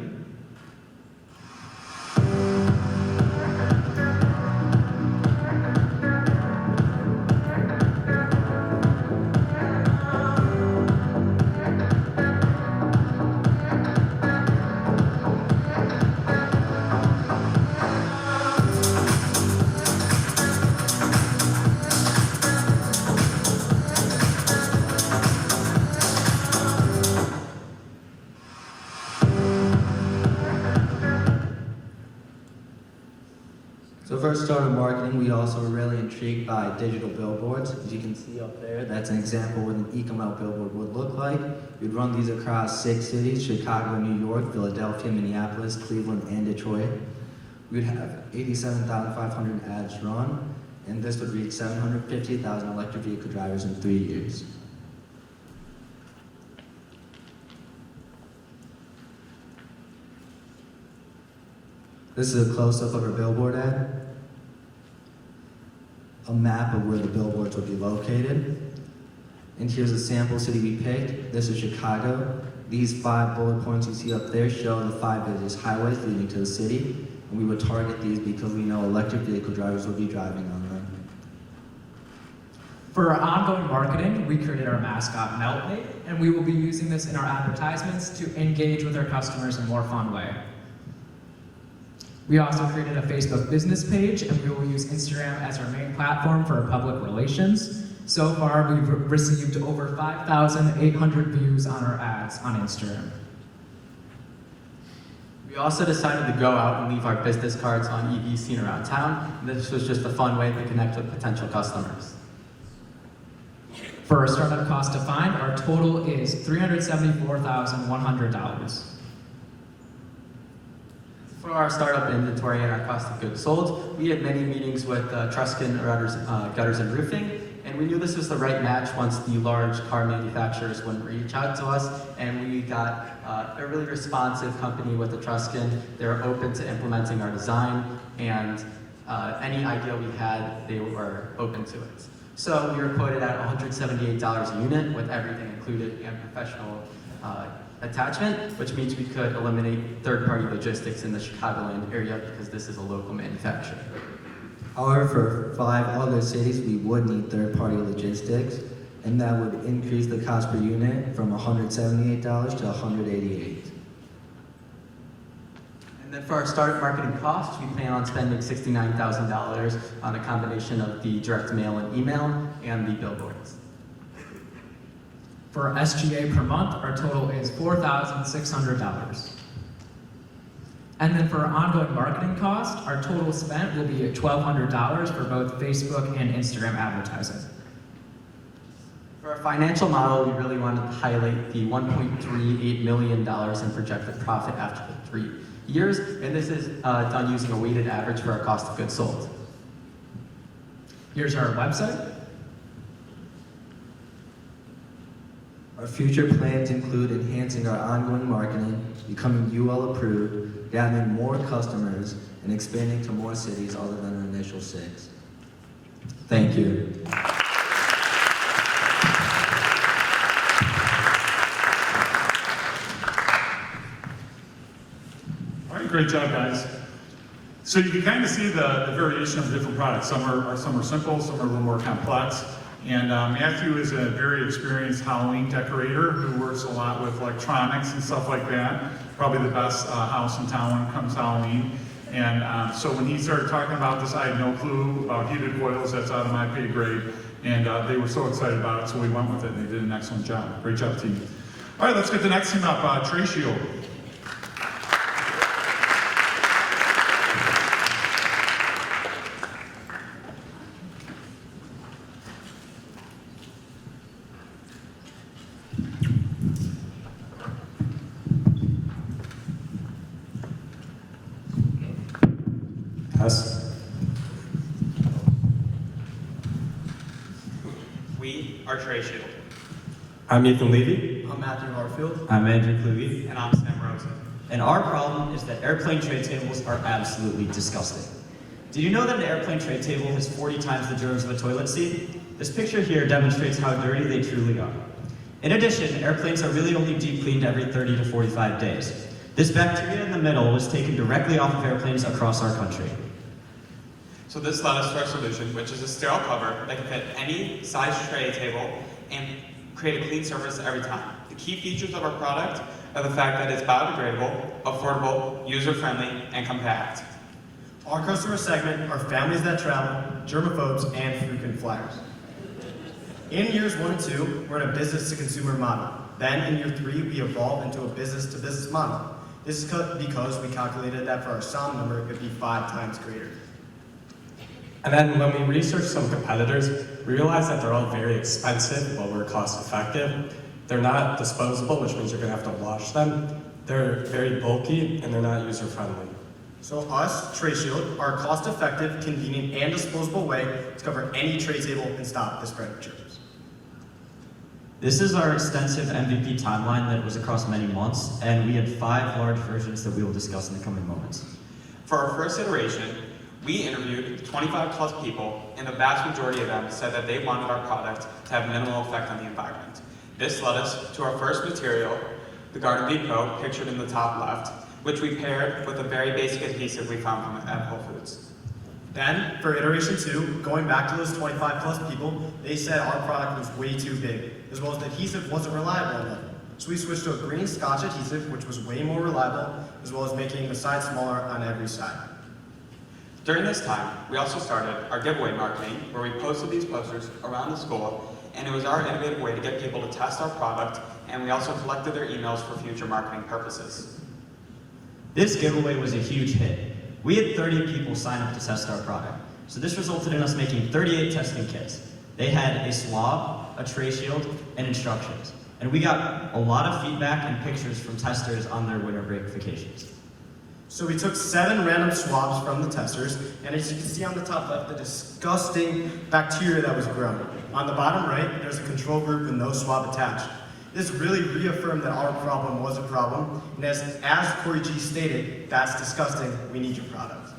So first started marketing, we also were really intrigued by digital billboards. As you can see up there, that's an example what an EcoMelt billboard would look like. We'd run these across 6 cities, Chicago, New York, Philadelphia, Minneapolis, Cleveland, and Detroit. We'd have 87,500 ads run, and this would reach 750,000 electric vehicle drivers in 3 years. This is a close-up of our billboard ad. A map of where the billboards would be located. And here's a sample city we picked. This is Chicago. These 5 bullet points you see up there show the 5 busiest highways leading to the city. And we would target these because we know electric vehicle drivers will be driving on them. For our ongoing marketing, we created our mascot Meltmate, and we will be using this in our advertisements to engage with our customers in a more fun way. We also created a Facebook business page, and we will use Instagram as our main platform for our public relations. So far, we've received over 5,800 views on our ads on Instagram. We also decided to go out and leave our business cards on EV seen around town, and this was just a fun way to connect with potential customers. For our startup cost to find, our total is $374,100. For our startup inventory and our cost of goods sold, we had many meetings with Truscon Gutters and Roofing, and we knew this was the right match once the large car manufacturers wouldn't reach out to us, and we got a really responsive company with the Truscon. They were open to implementing our design, and any idea we had, they were open to it. So we were quoted at $178 a unit with everything included and professional attachment, which means we could eliminate third-party logistics in the Chicagoland area because this is a local manufacturer. However, for 5 other cities, we would need third-party logistics, and that would increase the cost per unit from $178 to $188. And then for our startup marketing costs, we plan on spending $69,000 on a combination of the direct mail and email and the billboards. For SGA per month, our total is $4,600. And then for our ongoing marketing cost, our total spent will be at $1,200 for both Facebook and Instagram advertising. For our financial model, we really wanted to highlight the $1.38 million in projected profit after the 3 years, and this is done using a weighted average for our cost of goods sold. Here's our website. Our future plans include enhancing our ongoing marketing, becoming UL approved, gathering more customers, and expanding to more cities other than our initial 6. Thank you. All right, great job, guys. So you can kind of see the variation of different products. Some are simple, some are a little more complex. And Matthew is a very experienced Halloween decorator who works a lot with electronics and stuff like that. Probably the best house in town when it comes to Halloween. And so when he started talking about this, I had no clue about heated coils. That's out of my pay grade. And they were so excited about it, so we went with it, and they did an excellent job. Great job, team. All right, let's get the next team up, Trey Shield. We are Trey Shield. I'm Ethan Levy. I'm Matthew Harfield. I'm Andrew Clevey. And I'm Sam Rosen. And our problem is that airplane tray tables are absolutely disgusting. Did you know that an airplane tray table has 40 times the germs of a toilet seat? This picture here demonstrates how dirty they truly are. In addition, airplanes are really only deep cleaned every 30 to 45 days. This bacteria in the middle was taken directly off of airplanes across our country. So this led us to our solution, which is a sterile cover that can fit any size tray table and create a clean surface every time. The key features of our product are the fact that it's biodegradable, affordable, user-friendly, and compact. Our customer segment are families that travel, germaphobes, and frequent flyers. In years 1 and 2, we're in a business-to-consumer model. Then in year 3, we evolve into a business-to-business model. This is because we calculated that for our sound number, it would be 5 times greater. And then when we researched some competitors, we realized that they're all very expensive, but we're cost effective. They're not disposable, which means you're gonna have to wash them. They're very bulky, and they're not user-friendly. So us, Tray Shield, are a cost-effective, convenient, and disposable way to cover any tray table and stop the spread of germs. This is our extensive MVP timeline that was across many months, and we had 5 large versions that we will discuss in the coming moments. For our first iteration, we interviewed 25 plus people, and the vast majority of them said that they wanted our product to have minimal effect on the environment. This led us to our first material, the Garden Beat Pro, pictured in the top left. which we paired with a very basic adhesive we found at Whole Foods. Then, for iteration 2, going back to those 25 plus people, they said our product was way too big, as well as the adhesive wasn't reliable enough. So we switched to a green Scotch adhesive, which was way more reliable, as well as making the side smaller on every side. During this time, we also started our giveaway marketing, where we posted these posters around the school, and it was our innovative way to get people to test our product, and we also collected their emails for future marketing purposes. This giveaway was a huge hit. We had 30 people sign up to test our product. So this resulted in us making 38 testing kits. They had a swab, a tray shield, and instructions. And we got a lot of feedback and pictures from testers on their winter break vacations. So we took 7 random swabs from the testers, and as you can see on the top left, the disgusting bacteria that was grown. On the bottom right, there's a control group with no swab attached. This really reaffirmed that our problem was a problem, and as Corey G stated, that's disgusting, we need your product.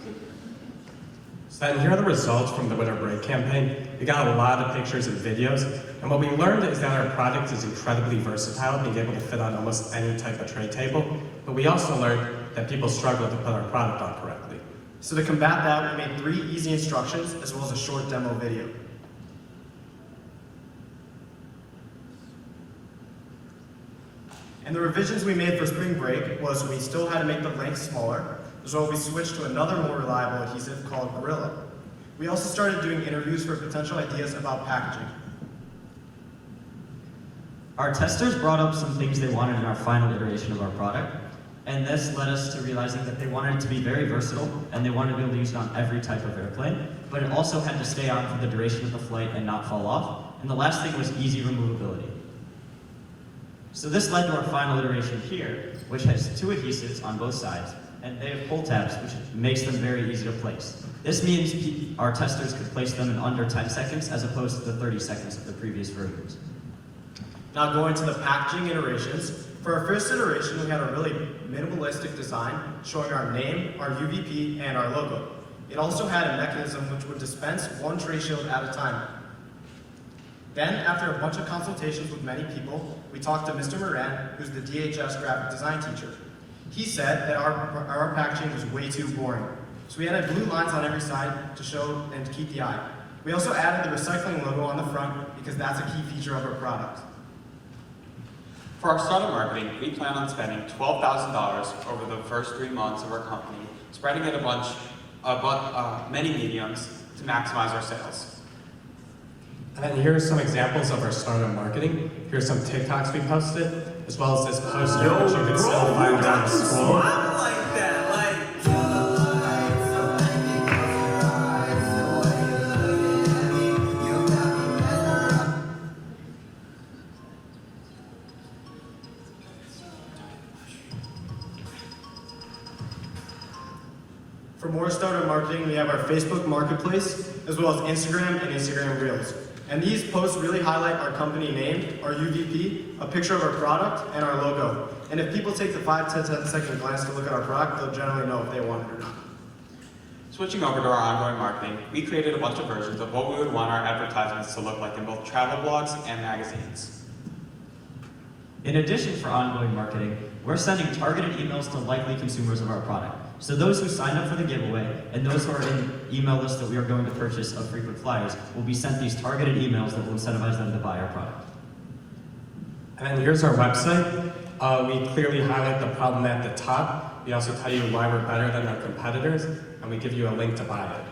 So then here are the results from the winter break campaign. We got a lot of pictures and videos, and what we learned is that our product is incredibly versatile, being able to fit on almost any type of tray table, but we also learned that people struggle to put our product on correctly. So to combat that, we made 3 easy instructions as well as a short demo video. And the revisions we made for spring break was we still had to make the length smaller, as well as we switched to another more reliable adhesive called Gorilla. We also started doing interviews for potential ideas about packaging. Our testers brought up some things they wanted in our final iteration of our product, and this led us to realizing that they wanted it to be very versatile, and they wanted to be able to use it on every type of airplane, but it also had to stay on for the duration of the flight and not fall off. And the last thing was easy removability. So this led to our final iteration here, which has 2 adhesives on both sides, and they have pull tabs, which makes them very easy to place. This means our testers could place them in under 10 seconds as opposed to the 30 seconds of the previous versions. Now going to the packaging iterations. For our first iteration, we had a really minimalistic design showing our name, our UVP, and our logo. It also had a mechanism which would dispense 1 tray shield at a time. Then, after a bunch of consultations with many people, we talked to Mr. Moran, who's the DHS graphic design teacher. He said that our packaging was way too boring. So we added blue lines on every side to show and to keep the eye. We also added the recycling logo on the front because that's a key feature of our product. For our startup marketing, we plan on spending $12,000 over the first 3 months of our company, spreading it many mediums to maximize our sales. And then here are some examples of our startup marketing. Here's some TikToks we posted, as well as this poster which you can still find around the school. For more startup marketing, we have our Facebook Marketplace, as well as Instagram and Instagram Reels. And these posts really highlight our company name, our UVP, a picture of our product, and our logo. And if people take the 5 to 10 second glance to look at our product, they'll generally know if they want it or not. Switching over to our ongoing marketing, we created a bunch of versions of what we would want our advertisements to look like in both travel blogs and magazines. In addition, for ongoing marketing, we're sending targeted emails to likely consumers of our product. So those who sign up for the giveaway and those who are in email list that we are going to purchase of frequent flyers will be sent these targeted emails that will incentivize them to buy our product. And then here's our website. We clearly highlight the problem at the top. We also tell you why we're better than our competitors, and we give you a link to buy it.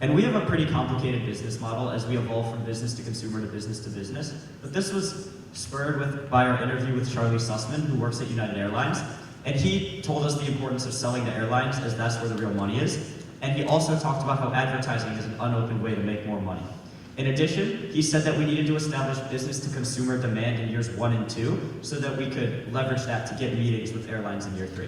And we have a pretty complicated business model as we evolve from business to consumer to business, but this was spurred by our interview with Charlie Sussman, who works at United Airlines. And he told us the importance of selling to airlines, as that's where the real money is. And he also talked about how advertising is an unopened way to make more money. In addition, he said that we needed to establish business to consumer demand in years 1 and 2 so that we could leverage that to get meetings with airlines in year 3.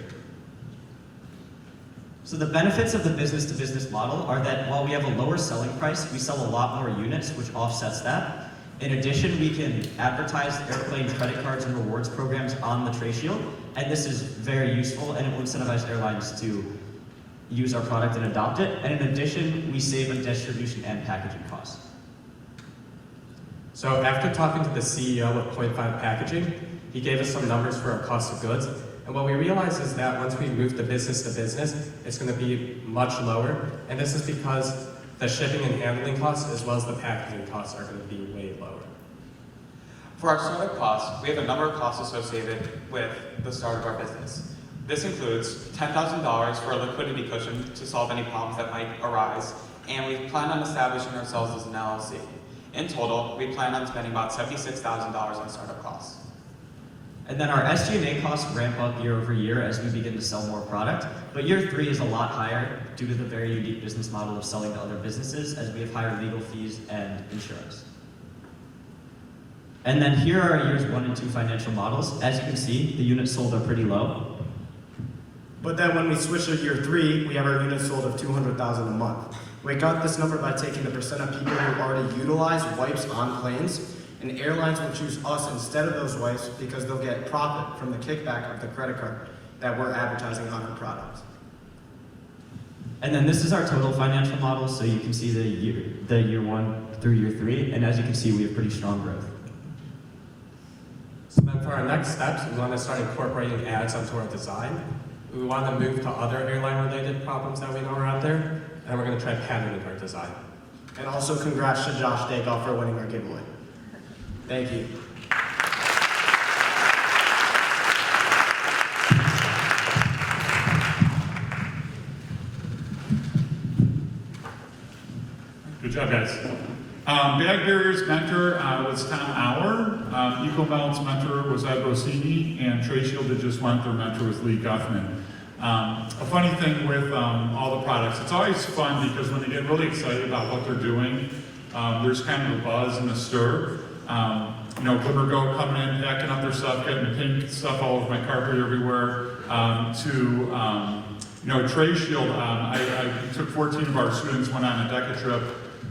So the benefits of the business to business model are that while we have a lower selling price, we sell a lot more units, which offsets that. In addition, we can advertise airplane credit cards and rewards programs on the tray shield, and this is very useful, and it will incentivize airlines to use our product and adopt it. And in addition, we save on distribution and packaging costs. So after talking to the CEO of Point 5 Packaging, he gave us some numbers for our cost of goods, And what we realized is that once we move the business to business, it's going to be much lower. And this is because the shipping and handling costs as well as the packaging costs are going to be way lower. For our startup costs, we have a number of costs associated with the start of our business. This includes $10,000 for a liquidity cushion to solve any problems that might arise, and we plan on establishing ourselves as an LLC. In total, we plan on spending about $76,000 on startup costs. And then our SG&A costs ramp up year over year as we begin to sell more product, but year 3 is a lot higher due to the very unique business model of selling to other businesses, as we have higher legal fees and insurance. And then here are our years 1 and 2 financial models. As you can see, the units sold are pretty low. But then when we switch to year 3, we have our units sold of 200,000 a month. We got this number by taking the percent of people who already utilize wipes on planes, and airlines will choose us instead of those wipes because they'll get profit from the kickback of the credit card that we're advertising on our product. And then this is our total financial model, so you can see the year 1 through year 3, and as you can see, we have pretty strong growth. So then for our next steps, we want to start incorporating ads onto our design. We want to move to other airline-related problems that we know are out there, and we're going to try patenting our design. And also congrats to Josh Dakoff for winning our giveaway. Thank you. Good job, guys. Bag Barrier's mentor was Tom Auer. EcoMelt's mentor was Ed Rossini, and Tray Shield that just went, their mentor was Lee Guffman. A funny thing with all the products, it's always fun because when they get really excited about what they're doing, there's kind of a buzz and a stir. You know, Glimmer Go coming in, hacking up their stuff, getting the pink stuff all over my carpet everywhere, you know, Tray Shield. I took 14 of our students, went on a DECA trip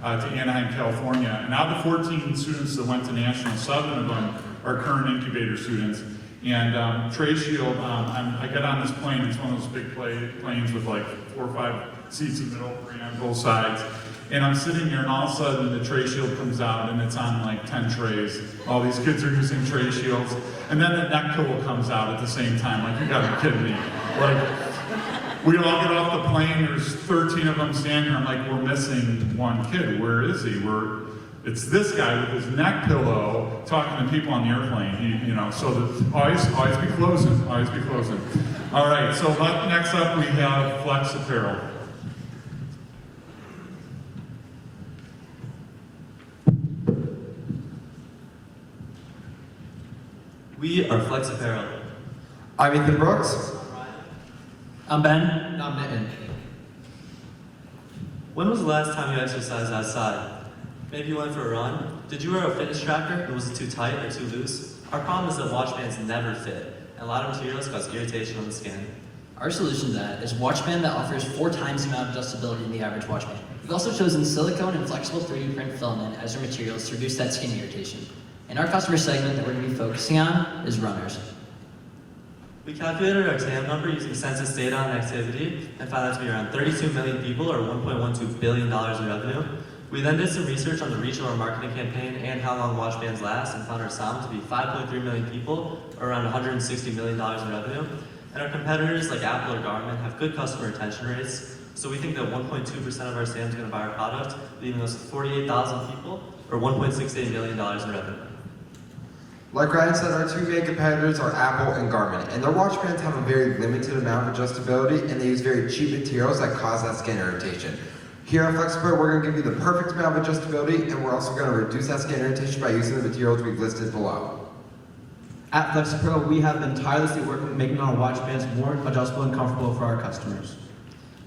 to Anaheim, California, and out of the 14 students that went to National, 7 of them are current incubator students. And Tray Shield, I get on this plane, it's one of those big planes with like 4 or 5 seats in the middle, 3 on both sides. And I'm sitting here and all of a sudden the Tray Shield comes out and it's on like 10 trays. All these kids are using Tray Shields. And then the neck pillow comes out at the same time. Like, you gotta be kidding me. Like, we all get off the plane, there's 13 of them standing here. I'm like, we're missing one kid. Where is he? It's this guy with his neck pillow talking to people on the airplane. You know, so always be closing, always be closing. All right, so next up we have Flex Apparel. We are Flex Apparel. I'm Ethan Brooks. I'm Ben. And I'm Nitin. When was the last time you exercised outside? Maybe you went for a run? Did you wear a fitness tracker and was it too tight or too loose? Our problem is that watch bands never fit, and a lot of materials cause irritation on the skin. Our solution to that is a watch band that offers 4 times the amount of adjustability than the average watch band. We've also chosen silicone and flexible 3D print filament as our materials to reduce that skin irritation. And our customer segment that we're going to be focusing on is runners. We calculated our TAM number using census data on activity and found that to be around 32 million people or $1.12 billion in revenue. We then did some research on the reach of our marketing campaign and how long watch bands last and found our SOM to be 5.3 million people or around $160 million in revenue. And our competitors like Apple or Garmin have good customer retention rates, so we think that 1.2% of our SAM is going to buy our product, leaving us with 48,000 people or $1.68 million in revenue. Like Ryan said, our 2 main competitors are Apple and Garmin, and their watch bands have a very limited amount of adjustability, and they use very cheap materials that cause that skin irritation. Here at FlexPro, we're going to give you the perfect amount of adjustability, and we're also going to reduce that skin irritation by using the materials we've listed below. At FlexPro, we have been tirelessly working on making our watch bands more adjustable and comfortable for our customers.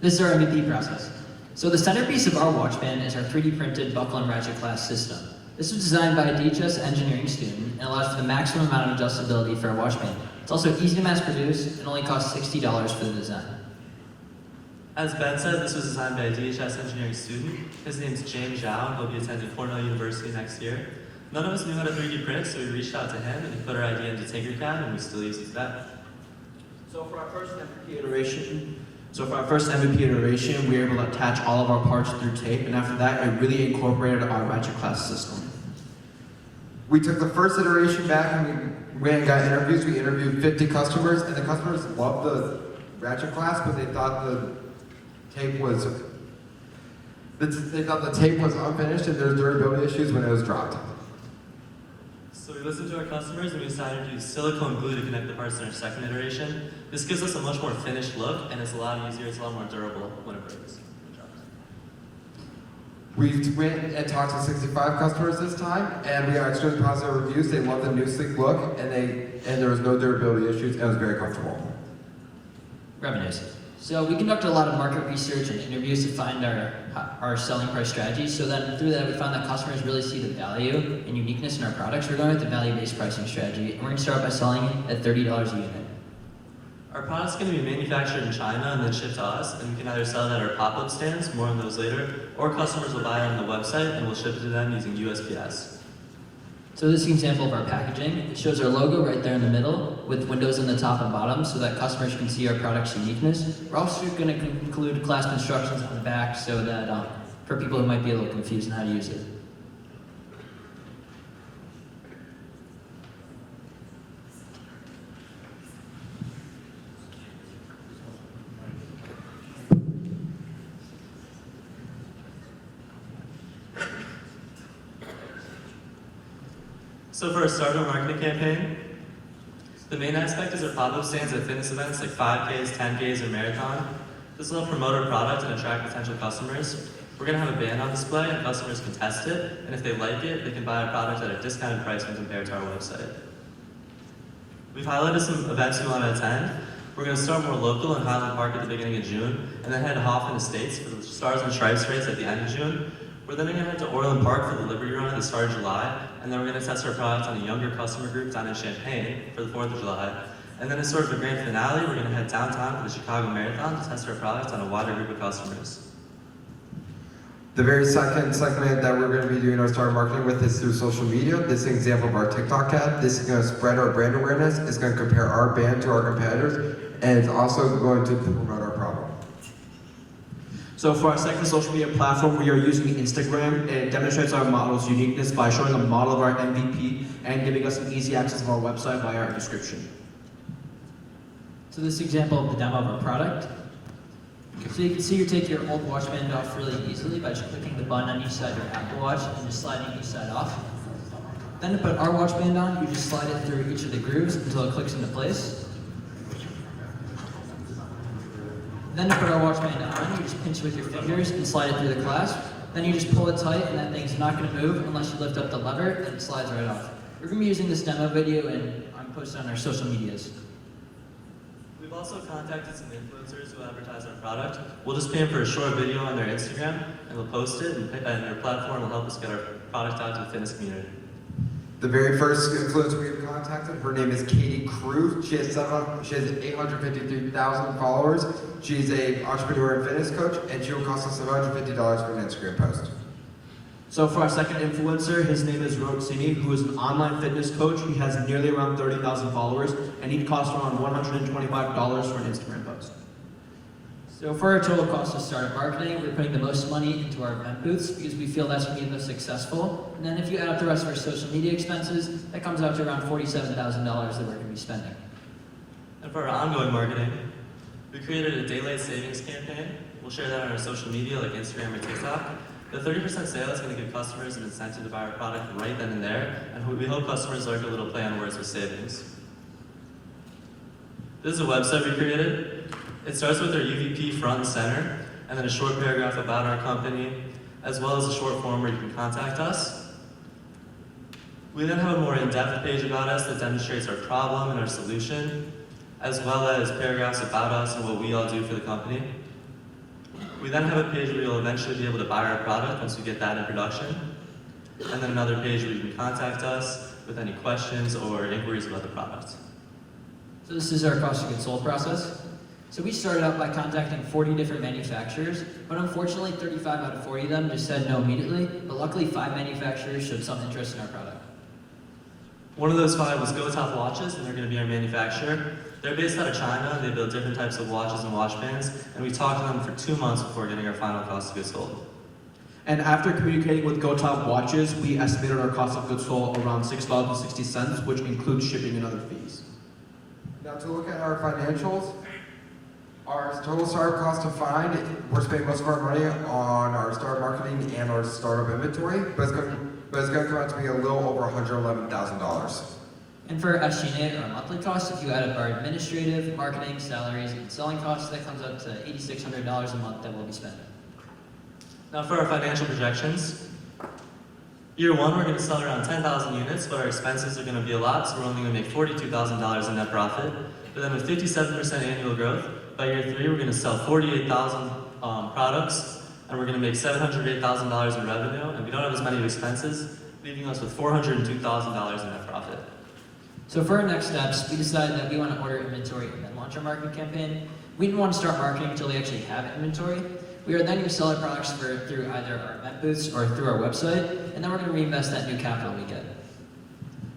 This is our MVP process. So the centerpiece of our watch band is our 3D printed buckle and ratchet class system. This was designed by a DHS engineering student and allows for the maximum amount of adjustability for our watch band. It's also easy to mass produce and only costs $60 for the design. As Ben said, this was designed by a DHS engineering student. His name's James Zhao, and he'll be attending Cornell University next year. None of us knew how to 3D print, so we reached out to him and he put our idea into Tinkercad, and we still use it today. So for our first MVP iteration, we were able to attach all of our parts through tape, and after that, it really incorporated our ratchet class system. We took the first iteration back and we went and got interviews. We interviewed 50 customers, and the customers loved the ratchet clasp, but they thought the tape was unfinished and there's durability issues when it was dropped. So we listened to our customers and we decided to use silicone glue to connect the parts in our second iteration. This gives us a much more finished look and it's a lot easier, it's a lot more durable when it breaks. We went and talked to 65 customers this time, and we got extremely positive reviews. They loved the new sleek look, and there was no durability issues, and it was very comfortable. Revenues. So we conducted a lot of market research and interviews to find our selling price strategy. So then through that, we found that customers really see the value and uniqueness in our products. We're going with the value-based pricing strategy, and we're going to start by selling it at $30 a unit. Our product's going to be manufactured in China and then shipped to us, and we can either sell it at our pop-up stands, more on those later, or customers will buy it on the website and we'll ship it to them using USPS. So this is an example of our packaging. It shows our logo right there in the middle with windows in the top and bottom so that customers can see our product's uniqueness. We're also going to include clasp instructions on the back so that for people who might be a little confused on how to use it. So for our startup marketing campaign, the main aspect is our pop-up stands at fitness events like 5Ks, 10Ks, or marathon. This will help promote our product and attract potential customers. We're going to have a band on display and customers can test it, and if they like it, they can buy our product at a discounted price when compared to our website. We've highlighted some events we want to attend. We're going to start more local in Highland Park at the beginning of June, and then head to Hoffman Estates for the Stars and Stripes race at the end of June. We're then going to head to Orland Park for the Liberty Run at the start of July, and then we're going to test our product on a younger customer group down in Champaign for the 4th of July. And then as sort of a grand finale, we're going to head downtown for the Chicago Marathon to test our product on a wider group of customers. The very second segment that we're going to be doing our startup marketing with is through social media. This is an example of our TikTok ad. This is going to spread our brand awareness. It's going to compare our band to our competitors, and it's also going to promote our product. So for our second social media platform, we are using Instagram. It demonstrates our model's uniqueness by showing a model of our MVP and giving us an easy access of our website via our description. So this is an example of the demo of our product. So you can see you take your old watch band off really easily by just clicking the button on each side of your Apple Watch and just sliding each side off. Then to put our watch band on, you just slide it through each of the grooves until it clicks into place. Then to put our watch band on, you just pinch with your fingers and slide it through the clasp. Then you just pull it tight and that thing's not going to move unless you lift up the lever and it slides right off. We're going to be using this demo video and I'm posting on our social medias. We've also contacted some influencers who advertise our product. We'll just pay them for a short video on their Instagram and we'll post it and their platform will help us get our product out to the fitness community. The very first influencer we've contacted, her name is Katie Cruz. She has 853,000 followers. She's an entrepreneur and fitness coach, and she will cost us $750 for an Instagram post. So for our second influencer, his name is Roxini, who is an online fitness coach. He has nearly around 30,000 followers, and he'd cost around $125 for an Instagram post. So for our total cost of startup marketing, we're putting the most money into our event booths because we feel that's going to be the most successful. And then if you add up the rest of our social media expenses, that comes out to around $47,000 that we're going to be spending. And for our ongoing marketing, we created a daylight savings campaign. We'll share that on our social media like Instagram or TikTok. The 30% sale is going to give customers an incentive to buy our product right then and there, and we hope customers learn a little play on words with savings. This is a website we created. It starts with our UVP front and center, and then a short paragraph about our company, as well as a short form where you can contact us. We then have a more in-depth page about us that demonstrates our problem and our solution, as well as paragraphs about us and what we all do for the company. We then have a page where you'll eventually be able to buy our product once we get that in production, and then another page where you can contact us with any questions or inquiries about the product. So this is our cost of goods sold process. So we started out by contacting 40 different manufacturers, but unfortunately 35 out of 40 of them just said no immediately, but luckily 5 manufacturers showed some interest in our product. One of those 5 was GoTop Watches, and they're going to be our manufacturer. They're based out of China, and they build different types of watches and watch bands, and we talked to them for 2 months before getting our final cost of goods sold. And after communicating with GoTop Watches, we estimated our cost of goods sold around $6.60, which includes shipping and other fees. Now to look at our financials, our total startup cost to find, we're spending most of our money on our startup marketing and our startup inventory, but it's going to come out to be a little over $111,000. And for SG&A, our monthly costs, if you add up our administrative, marketing, salaries, and selling costs, that comes up to $8,600 a month that we'll be spending. Now for our financial projections. Year one, we're going to sell around 10,000 units, but our expenses are going to be a lot, so we're only going to make $42,000 in net profit. But then with 57% annual growth, by year three, we're going to sell 48,000 products, and we're going to make $708,000 in revenue, and we don't have as many expenses, leaving us with $402,000 in net profit. So for our next steps, we decided that we want to order inventory and then launch our marketing campaign. We didn't want to start marketing until we actually have inventory. We are then going to sell our products through either our event booths or through our website, and then we're going to reinvest that new capital we get.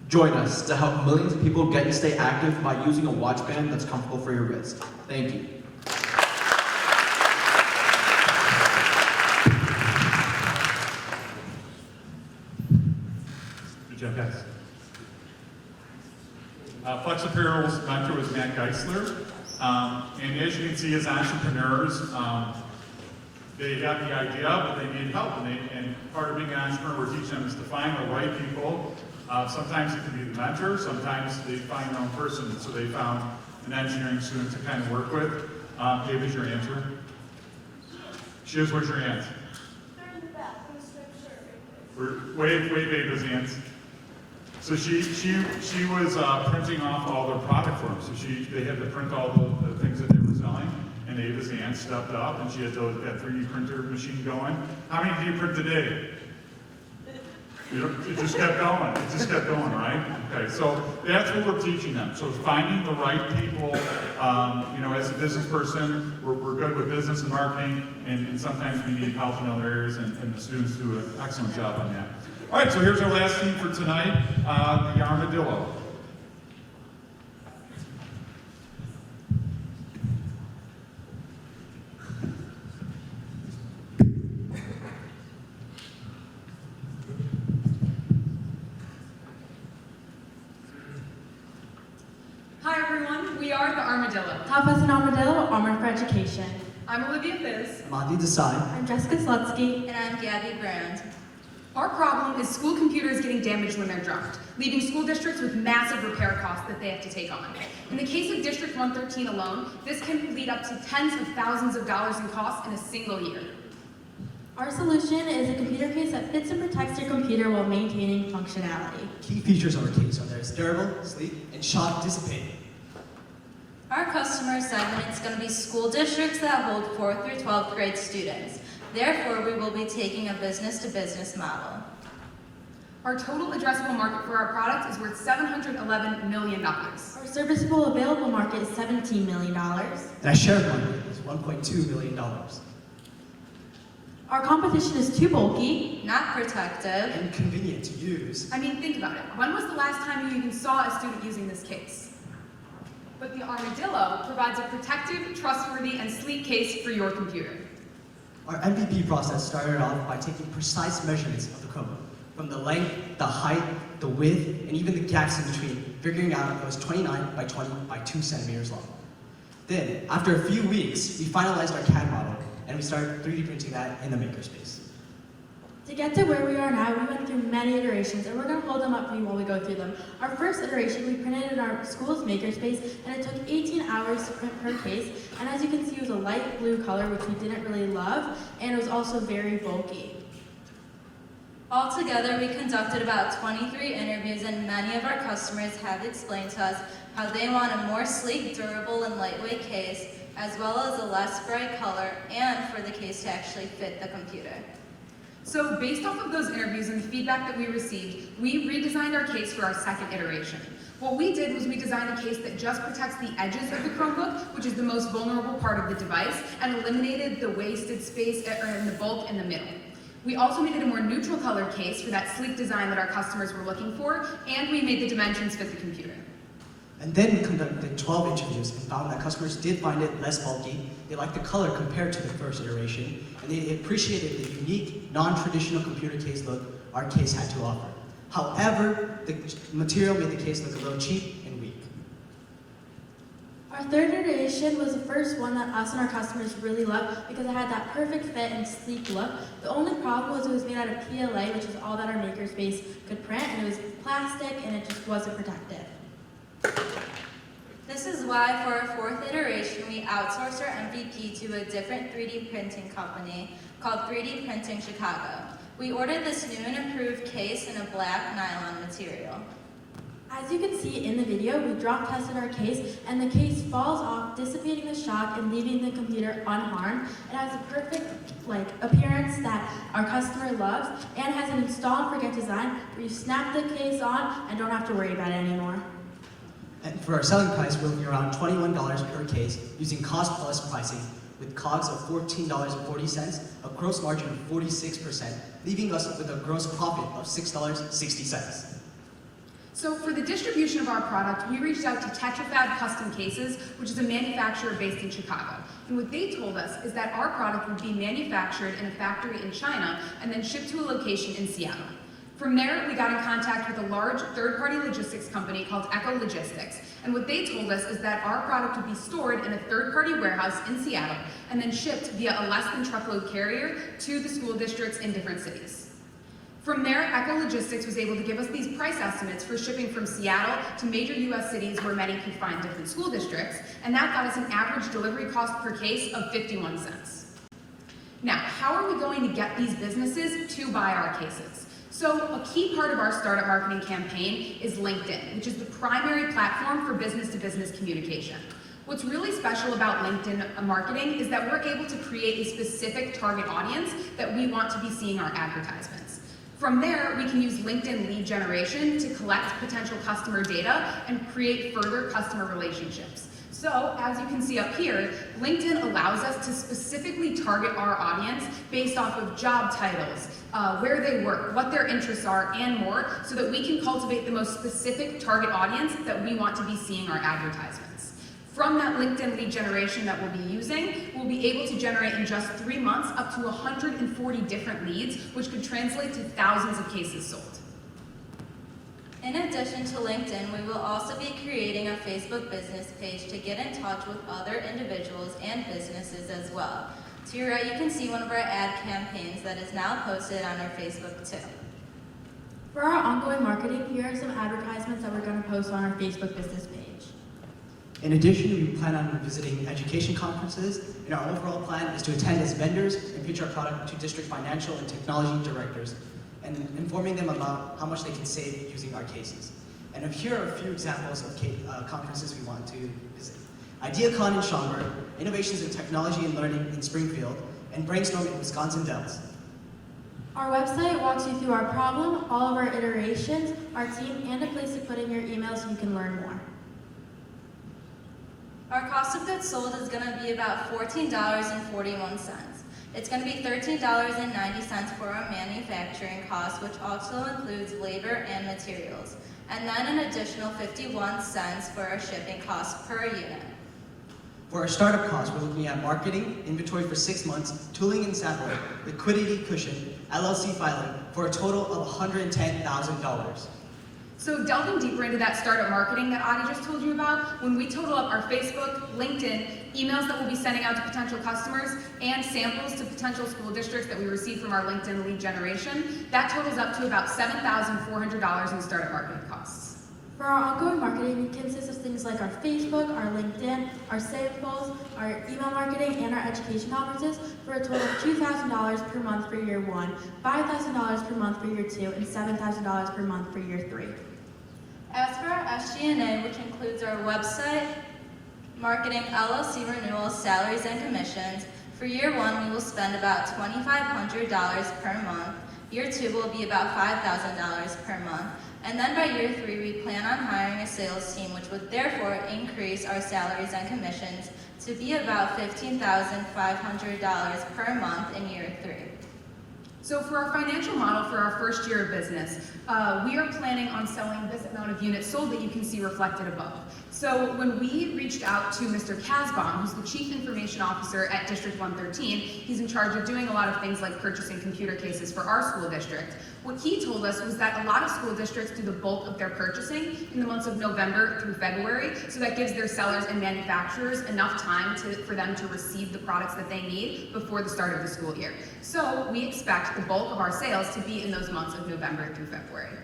Join us to help millions of people get to stay active by using a watch band that's comfortable for your wrist. Thank you. Good job, guys. Flex Apparel's mentor was Matt Geisler. And as you can see, as entrepreneurs, they have the idea, but they need help. And part of being an entrepreneur, we're teaching them is to find the right people. Sometimes it can be the mentor, sometimes they find their own person. So they found an engineering student to kind of work with. Dave, is your answer? Shiz, where's your aunt? Wave Ava's aunt. So she was printing off all their product for them. So they had to print all the things that they were selling. And Ava's aunt stepped up and she had that 3D printer machine going. How many do you print today? It just kept going. It just kept going, right? Okay, so that's what we're teaching them. So finding the right people, as a business person, we're good with business and marketing, and sometimes we need help in other areas, and the students do an excellent job on that. All right, so here's our last theme for tonight, the armadillo. Hi everyone, we are the Armadillo. Top as an armadillo, armored for education. I'm Olivia Fizz. I'm Adi Desai. I'm Jessica Slutsky. And I'm Gabby Brand. Our problem is school computers getting damaged when they're dropped, leaving school districts with massive repair costs that they have to take on. In the case of District 113 alone, this can lead up to tens of thousands of dollars in costs in a single year. Our solution is a computer case that fits and protects your computer while maintaining functionality. Key features of our case are that it's durable, sleek, and shock dissipating. Our customer segment is going to be school districts that hold 4th through 12th grade students. Therefore, we will be taking a business-to-business model. Our total addressable market for our product is worth $711 million. Our serviceable available market is $17 million. And our share of market is $1.2 million. Our competition is too bulky, not protective, and convenient to use. I mean, think about it. When was the last time you even saw a student using this case? But the Armadillo provides a protective, trustworthy, and sleek case for your computer. Our MVP process started off by taking precise measurements of the Chromebook, from the length, the height, the width, and even the gaps in between, figuring out it was 29 by 20 by 2 centimeters long. Then, after a few weeks, we finalized our CAD model, and we started 3D printing that in the makerspace. To get to where we are now, we went through many iterations, and we're going to hold them up for you while we go through them. Our first iteration, we printed in our school's makerspace, and it took 18 hours to print per case. And as you can see, it was a light blue color, which we didn't really love, and it was also very bulky. Altogether, we conducted about 23 interviews, and many of our customers have explained to us how they want a more sleek, durable, and lightweight case, as well as a less bright color, and for the case to actually fit the computer. So based off of those interviews and the feedback that we received, we redesigned our case for our second iteration. What we did was we designed a case that just protects the edges of the Chromebook, which is the most vulnerable part of the device, and eliminated the wasted space in the bulk in the middle. We also made it a more neutral colored case for that sleek design that our customers were looking for, and we made the dimensions fit the computer. And then we conducted 12 interviews and found that customers did find it less bulky, they liked the color compared to the first iteration, and they appreciated the unique, non-traditional computer case look our case had to offer. However, the material made the case look a little cheap and weak. Our third iteration was the first one that us and our customers really loved because it had that perfect fit and sleek look. The only problem was it was made out of PLA, which is all that our makerspace could print, and it was plastic and it just wasn't protective. This is why for our fourth iteration, we outsourced our MVP to a different 3D printing company called 3D Printing Chicago. We ordered this new and improved case in a black nylon material. As you can see in the video, we drop tested our case and the case falls off, dissipating the shock and leaving the computer unharmed. It has a perfect appearance that our customer loves and has an install and forget design where you snap the case on and don't have to worry about it anymore. And for our selling price, we're looking around $21 per case using cost plus pricing with COGS of $14.40, a gross margin of 46%, leaving us with a gross profit of $6.60. So for the distribution of our product, we reached out to Tetrafab Custom Cases, which is a manufacturer based in Chicago. And what they told us is that our product would be manufactured in a factory in China and then shipped to a location in Seattle. From there, we got in contact with a large third-party logistics company called Echo Logistics. And what they told us is that our product would be stored in a third-party warehouse in Seattle and then shipped via a less-than-truckload carrier to the school districts in different cities. From there, Echo Logistics was able to give us these price estimates for shipping from Seattle to major US cities where many could find different school districts, and that got us an average delivery cost per case of 51 cents. Now, how are we going to get these businesses to buy our cases? So a key part of our startup marketing campaign is LinkedIn, which is the primary platform for business-to-business communication. What's really special about LinkedIn marketing is that we're able to create a specific target audience that we want to be seeing our advertisements. From there, we can use LinkedIn lead generation to collect potential customer data and create further customer relationships. So, as you can see up here, LinkedIn allows us to specifically target our audience based off of job titles, where they work, what their interests are, and more, so that we can cultivate the most specific target audience that we want to be seeing our advertisements. From that LinkedIn lead generation that we'll be using, we'll be able to generate in just 3 months up to 140 different leads, which could translate to thousands of cases sold. In addition to LinkedIn, we will also be creating a Facebook business page to get in touch with other individuals and businesses as well. To your right, you can see one of our ad campaigns that is now posted on our Facebook too. For our ongoing marketing, here are some advertisements that we're going to post on our Facebook business page. In addition, we plan on visiting education conferences, and our overall plan is to attend as vendors and pitch our product to district financial and technology directors, and informing them about how much they can save using our cases. And here are a few examples of conferences we want to visit. IdeaCon in Schaumburg, Innovations in Technology and Learning in Springfield, and Brainstorm in Wisconsin Dells. Our website walks you through our problem, all of our iterations, our team, and a place to put in your email so you can learn more. Our cost of goods sold is going to be about $14.41. It's going to be $13.90 for our manufacturing cost, which also includes labor and materials, and then an additional 51 cents for our shipping costs per unit. For our startup costs, we're looking at marketing, inventory for 6 months, tooling and sampling, liquidity cushion, LLC filing, for a total of $110,000. So delving deeper into that startup marketing that Adi just told you about, when we total up our Facebook, LinkedIn, emails that we'll be sending out to potential customers, and samples to potential school districts that we receive from our LinkedIn lead generation, that totals up to about $7,400 in startup marketing costs. For our ongoing marketing, it consists of things like our Facebook, our LinkedIn, our samples, our email marketing, and our education conferences for a total of $2,000 per month for year 1, $5,000 per month for year 2, and $7,000 per month for year 3. As for our SG&A, which includes our website, marketing, LLC renewals, salaries, and commissions, for year 1, we will spend about $2,500 per month. Year 2 will be about $5,000 per month. And then by year 3, we plan on hiring a sales team, which would therefore increase our salaries and commissions to be about $15,500 per month in year 3. So for our financial model for our first year of business, we are planning on selling this amount of units sold that you can see reflected above. So when we reached out to Mr. Casbon, who's the Chief Information Officer at District 113, he's in charge of doing a lot of things like purchasing computer cases for our school district. What he told us was that a lot of school districts do the bulk of their purchasing in the months of November through February, so that gives their sellers and manufacturers enough time for them to receive the products that they need before the start of the school year. So we expect the bulk of our sales to be in those months of November through February.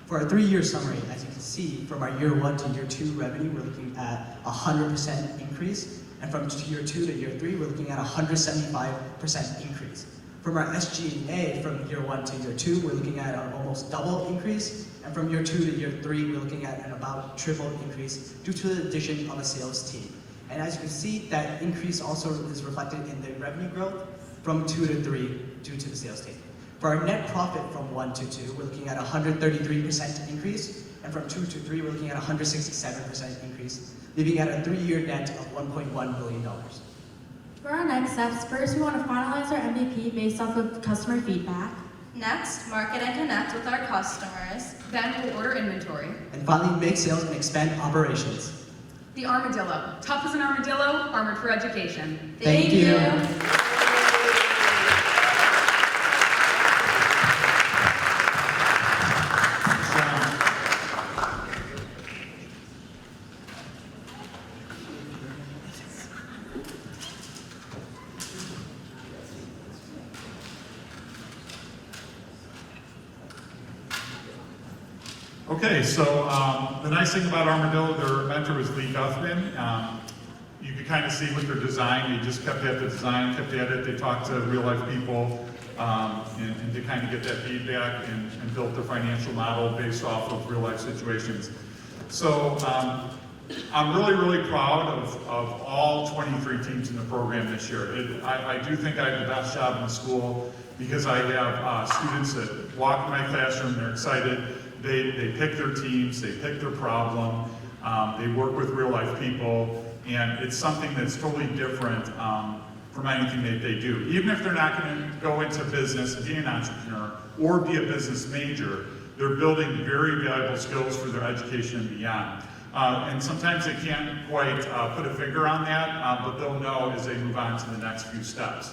For our 3-year summary, as you can see, from our year 1 to year 2 revenue, we're looking at 100% increase. And from year 2 to year 3, we're looking at 175% increase. From our SG&A from year 1 to year 2, we're looking at an almost double increase. And from year 2 to year 3, we're looking at an about triple increase due to the addition of a sales team. And as you can see, that increase also is reflected in the revenue growth from 2 to 3 due to the sales team. For our net profit from 1 to 2, we're looking at 133% increase, and from 2 to 3, we're looking at 167% increase, leaving at a 3-year net of $1.1 billion. For our next steps, first we want to finalize our MVP based off of customer feedback. Next, market and connect with our customers. Then we'll order inventory. And finally, make sales and expand operations. The armadillo. Tough as an armadillo, armored for education. Thank you. Okay, so the nice thing about Armadillo, their mentor was Lee Guthman. You could kind of see with their design, they just kept at the design, kept at it. They talked to real life people and to kind of get that feedback and built their financial model based off of real life situations. So I'm really, really proud of all 23 teams in the program this year. I do think I have the best job in the school because I have students that walk in my classroom, they're excited. They pick their teams, they pick their problem, they work with real life people, and it's something that's totally different from anything that they do. Even if they're not going to go into business and be an entrepreneur or be a business major, they're building very valuable skills for their education and beyond. And sometimes they can't quite put a finger on that, but they'll know as they move on to the next few steps.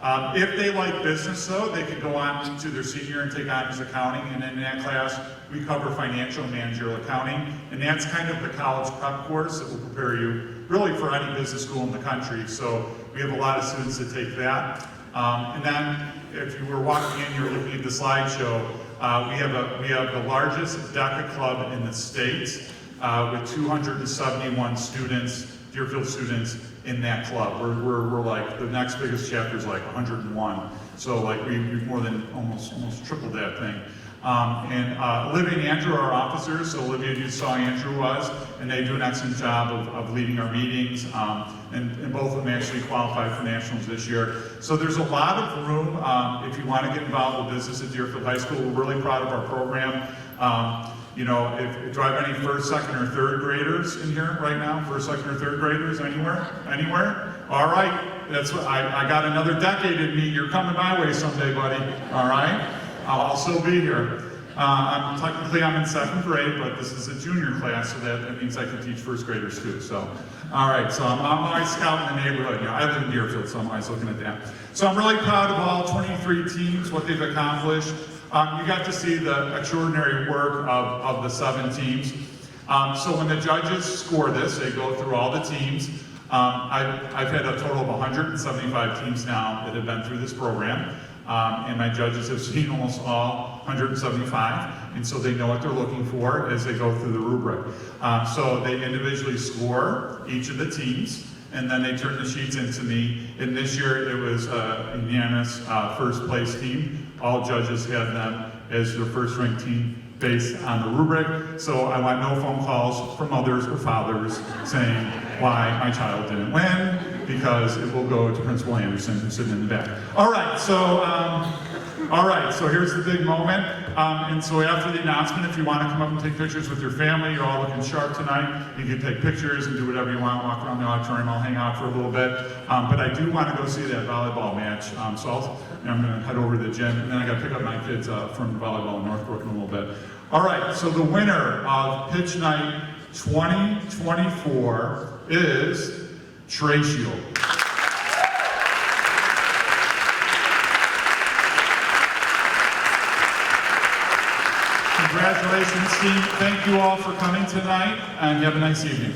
If they like business though, they can go on to their senior and take honors accounting, and in that class we cover financial and managerial accounting, and that's kind of the college prep course that will prepare you really for any business school in the country. So we have a lot of students that take that. And then if you were walking in, you were looking at the slideshow, we have the largest DECA club in the state with 271 students, Deerfield students, in that club. We're like, the next biggest chapter is like 101. So like we've more than almost tripled that thing. And Olivia and Andrew are our officers. So Olivia, you saw Andrew was, and they do an excellent job of leading our meetings. And both of them actually qualified for nationals this year. So there's a lot of room if you want to get involved with business at Deerfield High School. We're really proud of our program. You know, do I have any first, second, or third graders in here right now? First, second, or third graders anywhere? Anywhere? All right. That's what I got another decade in me. You're coming my way someday, buddy. All right. I'll still be here. I'm in second grade, but this is a junior class, so that means I can teach first graders too. So, all right. So I'm always scouting the neighborhood. You know, I live in Deerfield, so I'm always looking at that. So I'm really proud of all 23 teams, what they've accomplished. You got to see the extraordinary work of the 7 teams. So when the judges score this, they go through all the teams. I've had a total of 175 teams now that have been through this program. And my judges have seen almost all 175, and so they know what they're looking for as they go through the rubric. So they individually score each of the teams, and then they turn the sheets into me. And this year it was a unanimous first place team. All judges had them as their first ranked team based on the rubric. So I want no phone calls from mothers or fathers saying why my child didn't win, because it will go to Principal Anderson, who's sitting in the back. All right, so All right, so here's the big moment. And so after the announcement, if you want to come up and take pictures with your family, you're all looking sharp tonight. You can take pictures and do whatever you want, walk around the auditorium, I'll hang out for a little bit. But I do want to go see that volleyball match. So I'm going to head over to the gym, and then I got to pick up my kids from volleyball in Northbrook in a little bit. All right, so the winner of Pitch Night 2024 is Trey Shield. Congratulations, team. Thank you all for coming tonight, and have a nice evening.